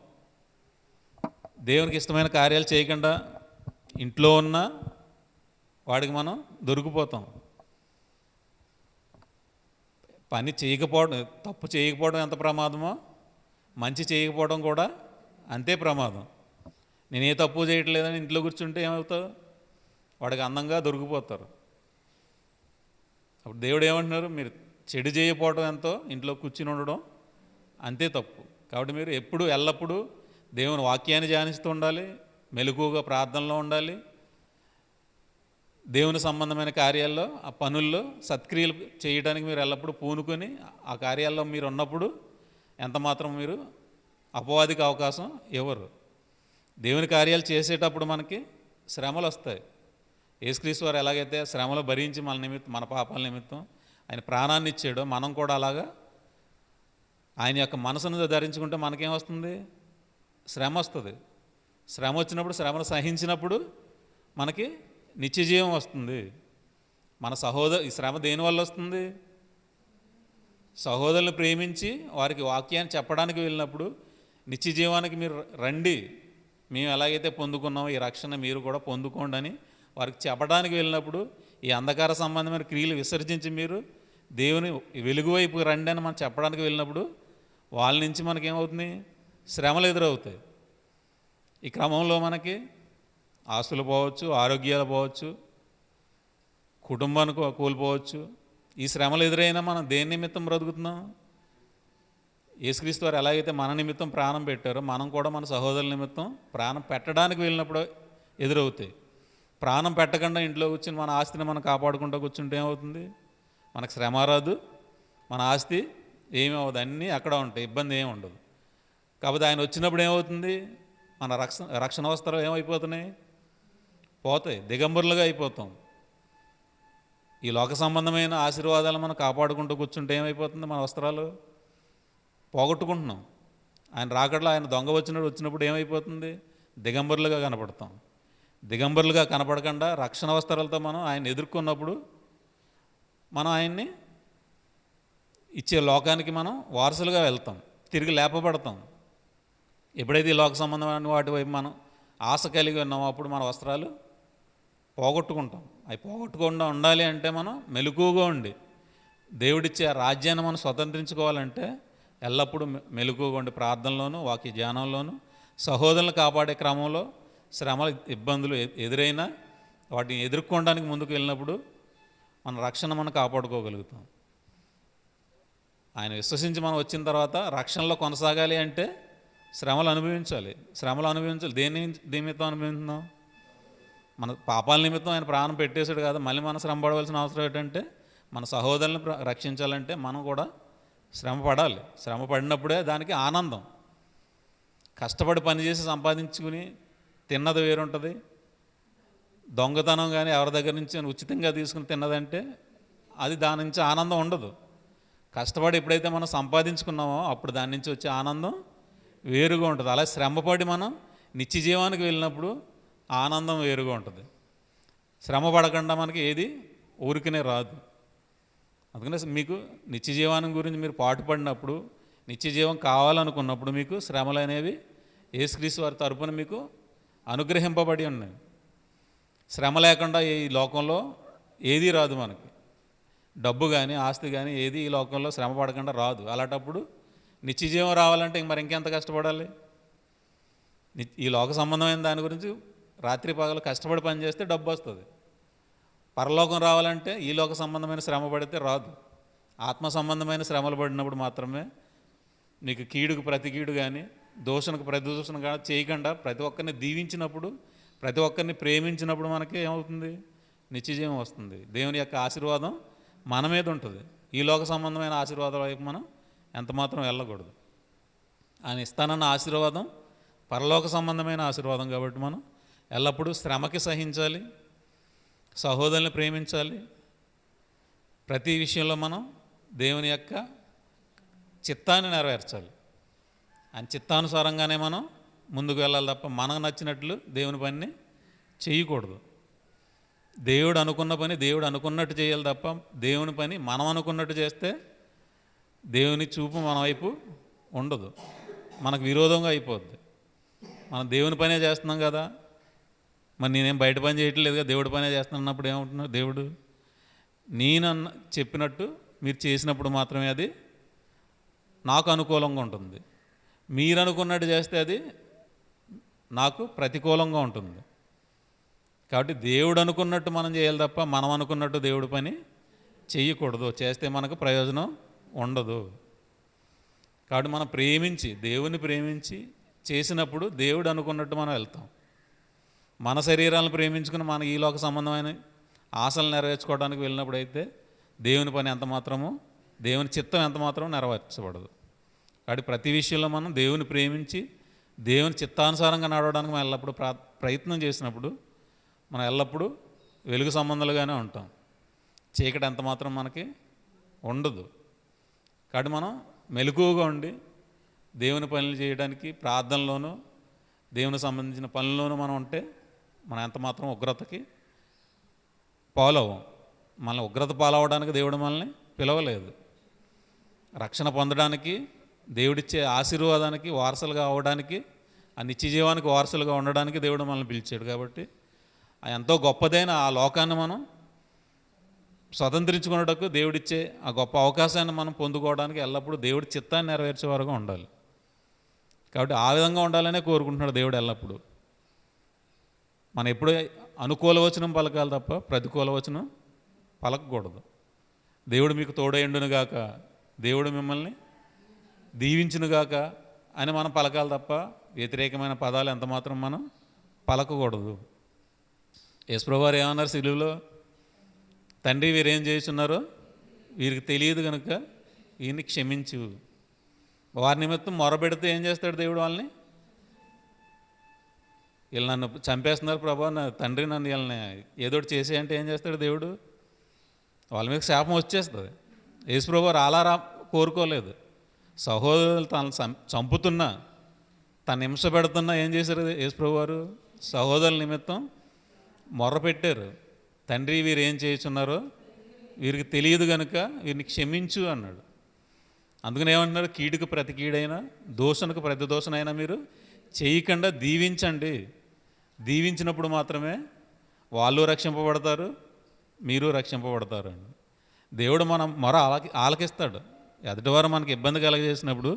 దేవునికి ఇష్టమైన కార్యాలు చేయకుండా ఇంట్లో ఉన్న వాడికి మనం దొరికిపోతాం. పని చేయకపోవడం, తప్పు చేయకపోవడం ఎంత ప్రమాదమో మంచి చేయకపోవడం కూడా అంతే ప్రమాదం. నేను ఏ తప్పు చేయట్లేదని ఇంట్లో కూర్చుంటే ఏమవుతావు? వాడికి అందంగా దొరికిపోతారు. అప్పుడు దేవుడు ఏమంటున్నారు? మీరు చెడు చేయకపోవడం ఎంతో ఇంట్లో కూర్చుని ఉండడం అంతే తప్పు. కాబట్టి మీరు ఎల్లప్పుడూ దేవుని వాక్యాన్ని ధ్యానిస్తూ ఉండాలి, మెలకువగా ప్రార్థనలో ఉండాలి, దేవుని సంబంధమైన కార్యాల్లో ఆ పనుల్లో సత్క్రియలు చేయడానికి మీరు ఎల్లప్పుడూ పూనుకొని ఆ కార్యాల్లో మీరు ఉన్నప్పుడు ఎంత మాత్రం మీరు అపవాదికి అవకాశం ఇవ్వరు. దేవుని కార్యాలు చేసేటప్పుడు మనకి శ్రమలు వస్తాయి. యేసుక్రీస్తు వారు ఎలాగైతే శ్రమలు భరించి మన పాపాల నిమిత్తం ఆయన ప్రాణాన్ని ఇచ్చాడో మనం కూడా అలాగా ఆయన యొక్క మనసును ధరించుకుంటే మనకేం వస్తుంది? శ్రమ వస్తుంది. శ్రమ వచ్చినప్పుడు, శ్రమను సహించినప్పుడు మనకి నిత్యజీవం వస్తుంది. ఈ శ్రమ దేనివల్ల వస్తుంది? సహోదరులను ప్రేమించి వారికి వాక్యాన్ని చెప్పడానికి వెళ్ళినప్పుడు నిత్యజీవానికి మీరు రండి, మేము ఎలాగైతే పొందుకున్నామో ఈ రక్షణ మీరు కూడా పొందుకోండి అని వారికి చెప్పడానికి వెళ్ళినప్పుడు ఈ అంధకార సంబంధమైన క్రియలు విసర్జించి మీరు దేవుని వెలుగు వైపు రండి అని మనం చెప్పడానికి వెళ్ళినప్పుడు వాళ్ళ నుంచి మనకేమవుతుంది? శ్రమలు ఎదురవుతాయి. ఈ క్రమంలో మనకి ఆస్తులు పోవచ్చు, ఆరోగ్యాలు పోవచ్చు, కుటుంబాన్ని కోల్పోవచ్చు. ఈ శ్రమలు ఎదురైనా మనం దేని నిమిత్తం బ్రతుకుతున్నాం? యేసుక్రీస్తు వారు ఎలాగైతే మన నిమిత్తం ప్రాణం పెట్టారో మనం కూడా మన సహోదరుల నిమిత్తం ప్రాణం పెట్టడానికి వెళ్ళినప్పుడు ఎదురవుతాయి. ప్రాణం పెట్టకుండా ఇంట్లో కూర్చుని మన ఆస్తిని మనం కాపాడుకుంటూ కూర్చుంటే ఏమవుతుంది? మనకు శ్రమ రాదు, మన ఆస్తి ఏమీ అవ్వదు, అన్నీ అక్కడ ఉంటాయి, ఇబ్బంది ఏమి ఉండదు. కాకపోతే ఆయన వచ్చినప్పుడు ఏమవుతుంది? మన రక్షణ వస్త్రాలు ఏమైపోతున్నాయి? పోతాయి, దిగంబరులుగా అయిపోతాం. ఈ లోక సంబంధమైన ఆశీర్వాదాలు మనం కాపాడుకుంటూ కూర్చుంటే ఏమైపోతుంది? మన వస్త్రాలు పోగొట్టుకుంటున్నాం. ఆయన రాకడలో ఆయన దొంగ వచ్చినప్పుడు ఏమైపోతుంది? దిగంబరులుగా కనపడతాం. దిగంబరులుగా కనపడకుండా రక్షణ వస్త్రాలతో మనం ఆయన ఎదుర్కొన్నప్పుడు మనం ఆయన్ని ఇచ్చే లోకానికి మనం వారసులుగా వెళ్తాం, తిరిగి లేపబడతాం. ఎప్పుడైతే ఈ లోక సంబంధమైన వాటి వైపు మనం ఆశ కలిగి ఉన్నామో అప్పుడు మన వస్త్రాలు పోగొట్టుకుంటాం. అవి పోగొట్టుకుండా ఉండాలి అంటే మనం మెలకువగా ఉండి దేవుడిచ్చే ఆ రాజ్యాన్ని మనం స్వతంత్రించుకోవాలంటే ఎల్లప్పుడూ మెలకువగా ఉండి ప్రార్థనలోను వాక్య ధ్యానంలోను సహోదరులను కాపాడే క్రమంలో శ్రమలు ఇబ్బందులు ఎదురైనా వాటిని ఎదుర్కోవడానికి ముందుకు వెళ్ళినప్పుడు మన రక్షణ మనం కాపాడుకోగలుగుతాం. ఆయన విశ్వసించి మనం వచ్చిన తర్వాత రక్షణలో కొనసాగాలి అంటే శ్రమలు అనుభవించాలి. దేని నిమిత్తం అనుభవిస్తున్నాం? మన పాపాల నిమిత్తం ఆయన ప్రాణం పెట్టేశాడు కదా, మళ్ళీ మనం శ్రమ పడవలసిన అవసరం ఏంటంటే మన సహోదరులను రక్షించాలంటే మనం కూడా శ్రమ పడాలి. శ్రమ పడినప్పుడే దానికి ఆనందం. కష్టపడి పనిచేసి సంపాదించుకుని తిన్నది వేరుంటుంది, దొంగతనం కానీ ఎవరి దగ్గర నుంచి ఉచితంగా తీసుకుని తిన్నదంటే అది దాని నుంచి ఆనందం ఉండదు. కష్టపడి ఎప్పుడైతే మనం సంపాదించుకున్నామో అప్పుడు దాని నుంచి వచ్చే ఆనందం వేరుగా ఉంటుంది. అలా శ్రమపడి మనం నిత్య జీవానికి వెళ్ళినప్పుడు ఆనందం వేరుగా ఉంటుంది. శ్రమ పడకుండా మనకి ఏది ఊరికనే రాదు. అందుకనే మీకు నిత్య జీవానం గురించి మీరు పాటుపడినప్పుడు, నిత్య జీవం కావాలనుకున్నప్పుడు మీకు శ్రమలు అనేవి యేసుక్రీస్తు వారి తరపున మీకు అనుగ్రహింపబడి ఉన్నాయి. శ్రమ లేకుండా ఈ లోకంలో ఏదీ రాదు మనకి. డబ్బు కానీ ఆస్తి కానీ ఏది ఈ లోకంలో శ్రమ పడకుండా రాదు. అలాంటప్పుడు నిత్య జీవం రావాలంటే మరి ఇంకెంత కష్టపడాలి? ఈ లోక సంబంధమైన దాని గురించి రాత్రి పగలు కష్టపడి పనిచేస్తే డబ్బు వస్తుంది. పరలోకం రావాలంటే ఈ లోక సంబంధమైన శ్రమ పడితే రాదు. ఆత్మ సంబంధమైన శ్రమలు పడినప్పుడు మాత్రమే నీకు కీడుకు ప్రతి కీడు కానీ దూషణకు ప్రతి దూషణ కానీ చేయకుండా ప్రతి ఒక్కరిని దీవించినప్పుడు, ప్రతి ఒక్కరిని ప్రేమించినప్పుడు మనకి ఏమవుతుంది? నిత్యజీవం వస్తుంది. దేవుని యొక్క ఆశీర్వాదం మన మీద ఉంటుంది. ఈ లోక సంబంధమైన ఆశీర్వాదం వైపు మనం ఎంతమాత్రం వెళ్ళకూడదు. ఆయన ఇస్తానన్న ఆశీర్వాదం పరలోక సంబంధమైన ఆశీర్వాదం కాబట్టి మనం ఎల్లప్పుడూ శ్రమకి సహించాలి, సహోదరుని ప్రేమించాలి. ప్రతి విషయంలో మనం దేవుని యొక్క చిత్తాన్ని నెరవేర్చాలి. ఆయన చిత్తానుసారంగానే మనం ముందుకు వెళ్ళాలి తప్ప మనకు నచ్చినట్లు దేవుని పనిని చేయకూడదు. దేవుడు అనుకున్న పని దేవుడు అనుకున్నట్టు చేయాలి తప్ప దేవుని పని మనం అనుకున్నట్టు చేస్తే దేవుని చూపు మన వైపు ఉండదు, మనకు విరోధంగా అయిపోద్ది. మనం దేవుని పనే చేస్తున్నాం కదా, మరి నేనేం బయట పని చేయట్లేదు కదా, దేవుడి పనే చేస్తున్నప్పుడు ఏమంటున్నారు? దేవుడు నేనన్న చెప్పినట్టు మీరు చేసినప్పుడు మాత్రమే అది నాకు అనుకూలంగా ఉంటుంది. మీరు అనుకున్నట్టు చేస్తే అది నాకు ప్రతికూలంగా ఉంటుంది. కాబట్టి దేవుడు అనుకున్నట్టు మనం చేయాలి తప్ప మనం అనుకున్నట్టు దేవుడి పని చేయకూడదు. చేస్తే మనకు ప్రయోజనం ఉండదు. కాబట్టి మనం ప్రేమించి, దేవుని ప్రేమించి చేసినప్పుడు దేవుడు అనుకున్నట్టు మనం వెళ్తాం. మన శరీరాలను ప్రేమించుకుని మన ఈ లోక సంబంధమైన ఆశలు నెరవేర్చుకోవడానికి వెళ్ళినప్పుడు అయితే దేవుని పని ఎంత మాత్రము, దేవుని చిత్తం ఎంత మాత్రం నెరవేర్చబడదు. కాబట్టి ప్రతి విషయంలో మనం దేవుని ప్రేమించి దేవుని చిత్తానుసారంగా నడవడానికి మనం ఎల్లప్పుడూ ప్రయత్నం చేసినప్పుడు మనం ఎల్లప్పుడూ వెలుగు సంబంధాలుగానే ఉంటాం. చీకటి ఎంత మాత్రం మనకి ఉండదు. కాబట్టి మనం మెలకువగా ఉండి దేవుని పనులు చేయడానికి ప్రార్థనలోనూ దేవునికి సంబంధించిన పనుల్లోనూ మనం ఉంటే మనం ఎంత మాత్రం ఉగ్రతకి పాలవం. మనల్ని ఉగ్రత పాలవడానికి దేవుడు మనల్ని పిలవలేదు. రక్షణ పొందడానికి, దేవుడిచ్చే ఆశీర్వాదానికి వారసులుగా అవ్వడానికి, ఆ నిత్య జీవానికి వారసులుగా ఉండడానికి దేవుడు మనల్ని పిలిచాడు. కాబట్టి ఎంతో గొప్పదైన ఆ లోకాన్ని మనం స్వతంత్రించుకున్నటకు దేవుడిచ్చే ఆ గొప్ప అవకాశాన్ని మనం పొందుకోవడానికి ఎల్లప్పుడూ దేవుడి చిత్తాన్ని నెరవేర్చే వరకు ఉండాలి. కాబట్టి ఆ విధంగా ఉండాలనే కోరుకుంటున్నాడు దేవుడు ఎల్లప్పుడూ. మనం ఎప్పుడు అనుకూల వచనం పలకాలి తప్ప ప్రతికూల వచనం పలకకూడదు. దేవుడు మీకు తోడైండునుగాక, దేవుడు మిమ్మల్ని దీవించునుగాక అని మనం పలకాలి తప్ప వ్యతిరేకమైన పదాలు ఎంత మాత్రం మనం పలకకూడదు. యేసుప్రభువు వారు ఏమన్నారు సిలువలో? తండ్రి వీరేం చేస్తున్నారో వీరికి తెలియదు కనుక వీరిని క్షమించు. వారి నిమిత్తం మొరపెడితే ఏం చేస్తాడు దేవుడు? వాళ్ళని, వీళ్ళు నన్ను చంపేస్తున్నారు ప్రభా, నా తండ్రి నన్ను వీళ్ళని ఏదోటి చేసే అంటే ఏం చేస్తాడు దేవుడు? వాళ్ళ మీద శాపం వచ్చేస్తుంది. యేసుప్రభువు వారు అలా కోరుకోలేదు. సహోదరులు తనను చంపుతున్నా, తను హింస పెడుతున్నా ఏం చేశారు యేసుప్రభువు వారు? సహోదరుల నిమిత్తం మొర్రపెట్టారు. తండ్రి వీరు ఏం చేస్తున్నారో వీరికి తెలియదు కనుక వీరిని క్షమించు అన్నాడు. అందుకని ఏమంటున్నారు? కీడుకు ప్రతి కీడైనా దోషణకు ప్రతి దోషణైనా మీరు చేయకుండా దీవించండి. దీవించినప్పుడు మాత్రమే వాళ్ళు రక్షింపబడతారు, మీరు రక్షింపబడతారు అండి. దేవుడు మనం మొర ఆలకిస్తాడు. ఎదుటివారు మనకి ఇబ్బంది కలగజేసినప్పుడు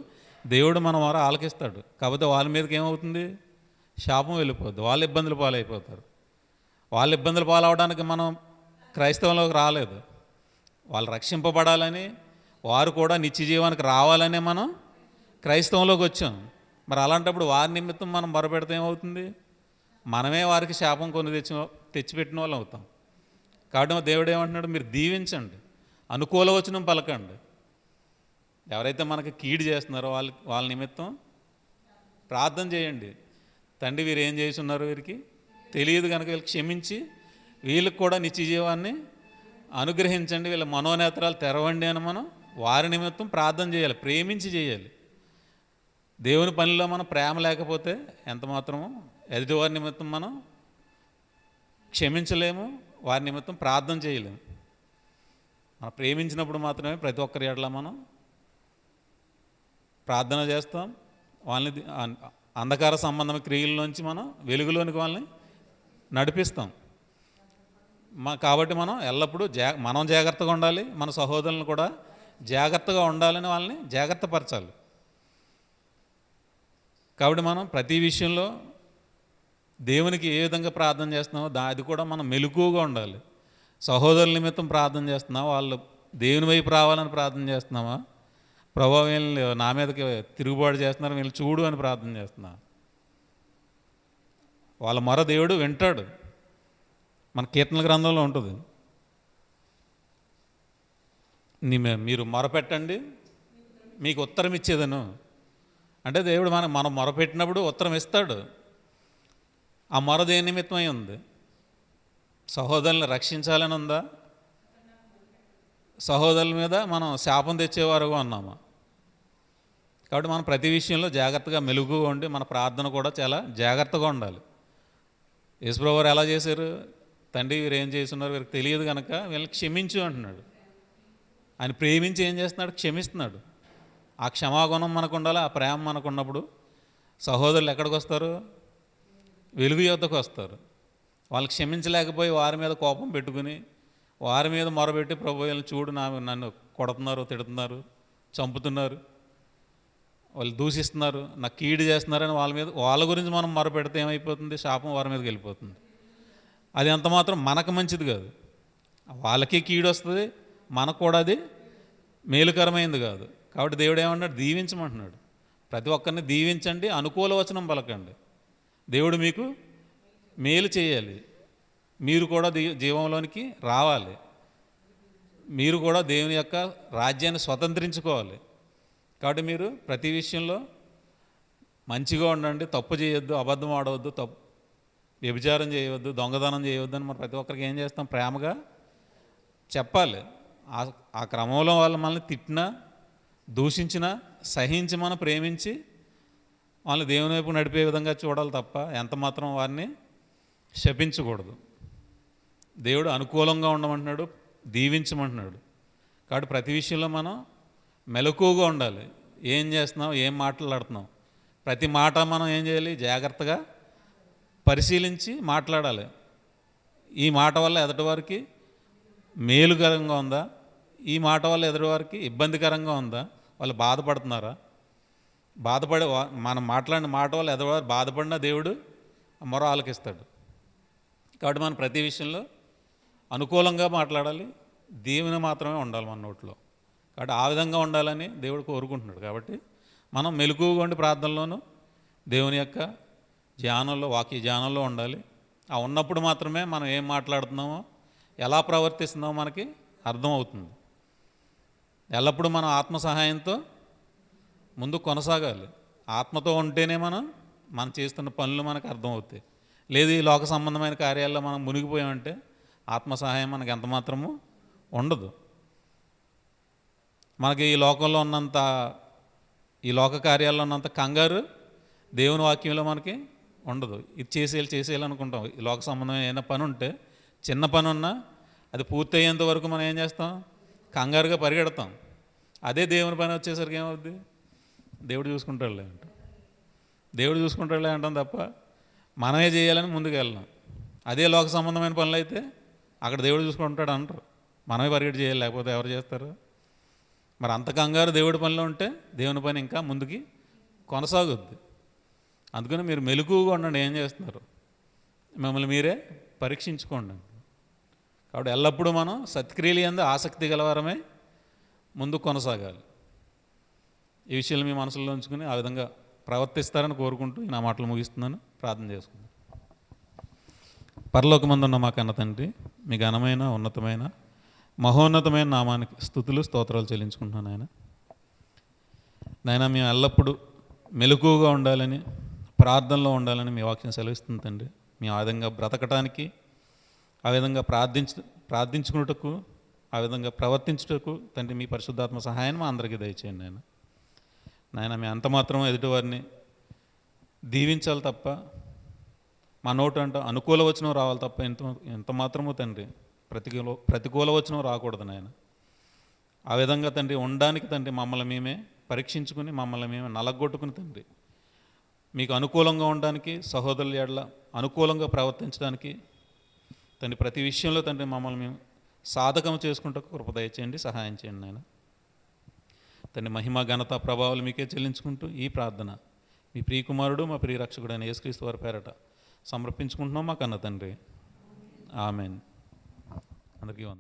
దేవుడు మన మొర ఆలకిస్తాడు. కాకపోతే వాళ్ళ మీదకి ఏమవుతుంది? శాపం వెళ్ళిపోద్ది. వాళ్ళు ఇబ్బందులు పాలైపోతారు. వాళ్ళ ఇబ్బందులు పాలవడానికి మనం క్రైస్తవంలోకి రాలేదు. వాళ్ళు రక్షింపబడాలని, వారు కూడా నిత్య జీవానికి రావాలనే మనం క్రైస్తవంలోకి వచ్చాం. మరి అలాంటప్పుడు వారి నిమిత్తం మనం మొరపెడితే ఏమవుతుంది? మనమే వారికి శాపం కొని తెచ్చిపెట్టిన వాళ్ళు అవుతాం. కాబట్టి దేవుడు ఏమంటున్నాడు? మీరు దీవించండి, అనుకూల వచనం పలకండి. ఎవరైతే మనకి కీడు చేస్తున్నారో వాళ్ళ నిమిత్తం ప్రార్థన చేయండి. తండ్రి వీరు ఏం చేస్తున్నారు వీరికి తెలియదు కనుక వీళ్ళకి క్షమించి వీళ్ళకి కూడా నిత్య జీవాన్ని అనుగ్రహించండి, వీళ్ళ మనోనేత్రాలు తెరవండి అని మనం వారి నిమిత్తం ప్రార్థన చేయాలి, ప్రేమించి చేయాలి. దేవుని పనిలో మనం ప్రేమ లేకపోతే ఎంత మాత్రము ఎదుటివారి నిమిత్తం మనం క్షమించలేము, వారి నిమిత్తం ప్రార్థన చేయలేము. మనం ప్రేమించినప్పుడు మాత్రమే ప్రతి ఒక్కరి ఎడల మనం ప్రార్థన చేస్తాం. వాళ్ళని అంధకార సంబంధమైన క్రియల్లోంచి మనం వెలుగులోనికి వాళ్ళని నడిపిస్తాం. కాబట్టి మనం ఎల్లప్పుడూ మనం జాగ్రత్తగా ఉండాలి, మన సహోదరులను కూడా జాగ్రత్తగా ఉండాలని వాళ్ళని జాగ్రత్త పరచాలి. కాబట్టి మనం ప్రతి విషయంలో దేవునికి ఏ విధంగా ప్రార్థన చేస్తున్నామో అది కూడా మనం మెలకువగా ఉండాలి. సహోదరుల నిమిత్తం ప్రార్థన చేస్తున్నామా, వాళ్ళు దేవుని వైపు రావాలని ప్రార్థన చేస్తున్నామా, ప్రభువా వీళ్ళని నా మీదకి తిరుగుబాటు చేస్తున్నారు వీళ్ళు చూడు అని ప్రార్థన చేస్తున్నా. వాళ్ళ మొర దేవుడు వింటాడు. మన కీర్తనల గ్రంథంలో ఉంటుంది, మీరు మొరపెట్టండి మీకు ఉత్తరం ఇచ్చేదను. అంటే దేవుడు మనం మొరపెట్టినప్పుడు ఉత్తరం ఇస్తాడు. ఆ మొర దేని నిమిత్తమై ఉంది? సహోదరులను రక్షించాలని ఉందా? సహోదరుల మీద మనం శాపం తెచ్చేవారుగా ఉన్నామా? కాబట్టి మనం ప్రతి విషయంలో జాగ్రత్తగా మెలుగుగా ఉండి మన ప్రార్థన కూడా చాలా జాగ్రత్తగా ఉండాలి. యేసుప్రభువు వారు ఎలా చేశారు? తండ్రి వీరు ఏం చేస్తున్నారు వీరికి తెలియదు కనుక వీళ్ళని క్షమించు అంటున్నాడు. ఆయన ప్రేమించి ఏం చేస్తున్నాడు? క్షమిస్తున్నాడు. ఆ క్షమాగుణం మనకు ఉండాలి. ఆ ప్రేమ మనకు ఉన్నప్పుడు సహోదరులు ఎక్కడికి వస్తారు? వెలుగు యొద్దకు వస్తారు. వాళ్ళు క్షమించలేకపోయి వారి మీద కోపం పెట్టుకుని వారి మీద మొరబెట్టి ప్రభు వీళ్ళని చూడు నన్ను కొడుతున్నారు, తిడుతున్నారు, చంపుతున్నారు, వాళ్ళు దూషిస్తున్నారు, నాకు కీడు చేస్తున్నారని వాళ్ళ గురించి మనం మొరపెడితే ఏమైపోతుంది? శాపం వారి మీదకి వెళ్ళిపోతుంది. అది ఎంత మాత్రం మనకు మంచిది కాదు. వాళ్ళకి కీడు వస్తుంది, మనకు కూడా అది మేలుకరమైంది కాదు. కాబట్టి దేవుడు ఏమన్నాడు? దీవించమంటున్నాడు. ప్రతి ఒక్కరిని దీవించండి, అనుకూల వచనం పలకండి. దేవుడు మీకు మేలు చేయాలి, మీరు కూడా జీవంలోనికి రావాలి, మీరు కూడా దేవుని యొక్క రాజ్యాన్ని స్వతంత్రించుకోవాలి. కాబట్టి మీరు ప్రతి విషయంలో మంచిగా ఉండండి, తప్పు చేయొద్దు, అబద్ధం ఆడవద్దు, వ్యభిచారం చేయవద్దు, దొంగతనం చేయవద్దు అని మనం ప్రతి ఒక్కరికి ఏం చేస్తాం? ప్రేమగా చెప్పాలి. ఆ క్రమంలో వాళ్ళు మనల్ని తిట్టినా దూషించినా సహించి మనం ప్రేమించి వాళ్ళని దేవుని వైపు నడిపే విధంగా చూడాలి తప్ప ఎంత మాత్రం వారిని శపించకూడదు. దేవుడు అనుకూలంగా ఉండమంటున్నాడు, దీవించమంటున్నాడు. కాబట్టి ప్రతి విషయంలో మనం మెలకువగా ఉండాలి. ఏం చేస్తున్నాం, ఏం మాట్లాడుతున్నాం, ప్రతి మాట మనం ఏం చేయాలి? జాగ్రత్తగా పరిశీలించి మాట్లాడాలి. ఈ మాట వల్ల ఎదుటివారికి మేలుకరంగా ఉందా, ఈ మాట వల్ల ఎదుటివారికి ఇబ్బందికరంగా ఉందా, వాళ్ళు బాధపడుతున్నారా? మనం మాట్లాడిన మాట వల్ల ఎదుటివారు బాధపడినా దేవుడు మొర ఆలకిస్తాడు. కాబట్టి మనం ప్రతి విషయంలో అనుకూలంగా మాట్లాడాలి, దీవెన మాత్రమే ఉండాలి మన నోట్లో. కాబట్టి ఆ విధంగా ఉండాలని దేవుడు కోరుకుంటున్నాడు. కాబట్టి మనం మెలకువగా ఉండి ప్రార్థనలోనూ దేవుని యొక్క ధ్యానంలో, వాక్య ధ్యానంలో ఉండాలి. ఆ ఉన్నప్పుడు మాత్రమే మనం ఏం మాట్లాడుతున్నామో, ఎలా ప్రవర్తిస్తున్నామో మనకి అర్థమవుతుంది. ఎల్లప్పుడూ మనం ఆత్మ సహాయంతో ముందు కొనసాగాలి. ఆత్మతో ఉంటేనే మనం చేస్తున్న పనులు మనకు అర్థమవుతాయి. లేదు ఈ లోక సంబంధమైన కార్యాల్లో మనం మునిగిపోయామంటే ఆత్మ సహాయం మనకు ఎంత మాత్రము ఉండదు. మనకి ఈ లోకంలో ఉన్నంత, ఈ లోక కార్యాల్లో ఉన్నంత కంగారు దేవుని వాక్యంలో మనకి ఉండదు. ఇది చేసేయాలి అనుకుంటాం. ఈ లోక సంబంధమైన ఏదైనా పని ఉంటే, చిన్న పని ఉన్నా అది పూర్తయ్యేంత వరకు మనం ఏం చేస్తాం? కంగారుగా పరిగెడతాం. అదే దేవుని పని వచ్చేసరికి ఏమవుద్ది? దేవుడు చూసుకుంటాడులే అంటాం. దేవుడు చూసుకుంటాడులే అంటాం తప్ప మనమే చేయాలని ముందుకు వెళ్ళాం. అదే లోక సంబంధమైన పనులు అయితే అక్కడ దేవుడు చూసుకుంటాడు అంటారు, మనమే పరిగెట్టి చేయాలి, లేకపోతే ఎవరు చేస్తారు? మరి అంత కంగారు దేవుడి పనిలో ఉంటే దేవుని పని ఇంకా ముందుకి కొనసాగుద్ది. అందుకని మీరు మెలకువగా ఉండండి. ఏం చేస్తున్నారు? మిమ్మల్ని మీరే పరీక్షించుకోండి. కాబట్టి ఎల్లప్పుడూ మనం సత్క్రియలు యందు ఆసక్తి గలవారమే ముందు కొనసాగాలి. ఈ విషయాలు మీ మనసులో ఉంచుకుని ఆ విధంగా ప్రవర్తిస్తారని కోరుకుంటూ నా మాటలు ముగిస్తున్నాను. ప్రార్థన చేసుకుందాం. పరలోకమందున్న మా కన్న తండ్రి, మీ ఘనమైన, ఉన్నతమైన, మహోన్నతమైన నామానికి స్తుతులు, స్తోత్రాలు చెల్లించుకుంటున్నాను. నాయన మేము ఎల్లప్పుడూ మెలకువగా ఉండాలని, ప్రార్థనలో ఉండాలని మీ వాక్యం సెలవిస్తుంది తండ్రి. మేము ఆ విధంగా బ్రతకటానికి, ఆ విధంగా ప్రార్థించుకున్నటకు, ఆ విధంగా ప్రవర్తించుటకు తండ్రి మీ పరిశుద్ధాత్మ సహాయాన్ని మా అందరికీ దయచేయండి. నాయన మేము అంత మాత్రం ఎదుటివారిని దీవించాలి తప్ప మా నోటు అంట అనుకూల వచనం రావాలి తప్ప ఎంత మాత్రమో తండ్రి ప్రతికూల వచనం రాకూడదు నాయన. ఆ విధంగా తండ్రి ఉండడానికి తండ్రి మమ్మల్ని మేమే పరీక్షించుకుని మమ్మల్ని మేమే నలగొట్టుకుని తండ్రి మీకు అనుకూలంగా ఉండడానికి, సహోదరుల ఎడల అనుకూలంగా ప్రవర్తించడానికి తండ్రి ప్రతి విషయంలో తండ్రి మమ్మల్ని మేము సాధకం చేసుకుంటూ కృప దయచేయండి, సహాయం చేయండి నాయన. తండ్రి మహిమ ఘనత ప్రభావాలు మీకే చెల్లించుకుంటూ ఈ ప్రార్థన మీ ప్రియకుమారుడు మా ప్రియరక్షకుడు అయిన యేసుక్రీస్తు వారి పేరట సమర్పించుకుంటున్నాం మా కన్న తండ్రి. ఆమెన్. అందరికీ వందనాలు.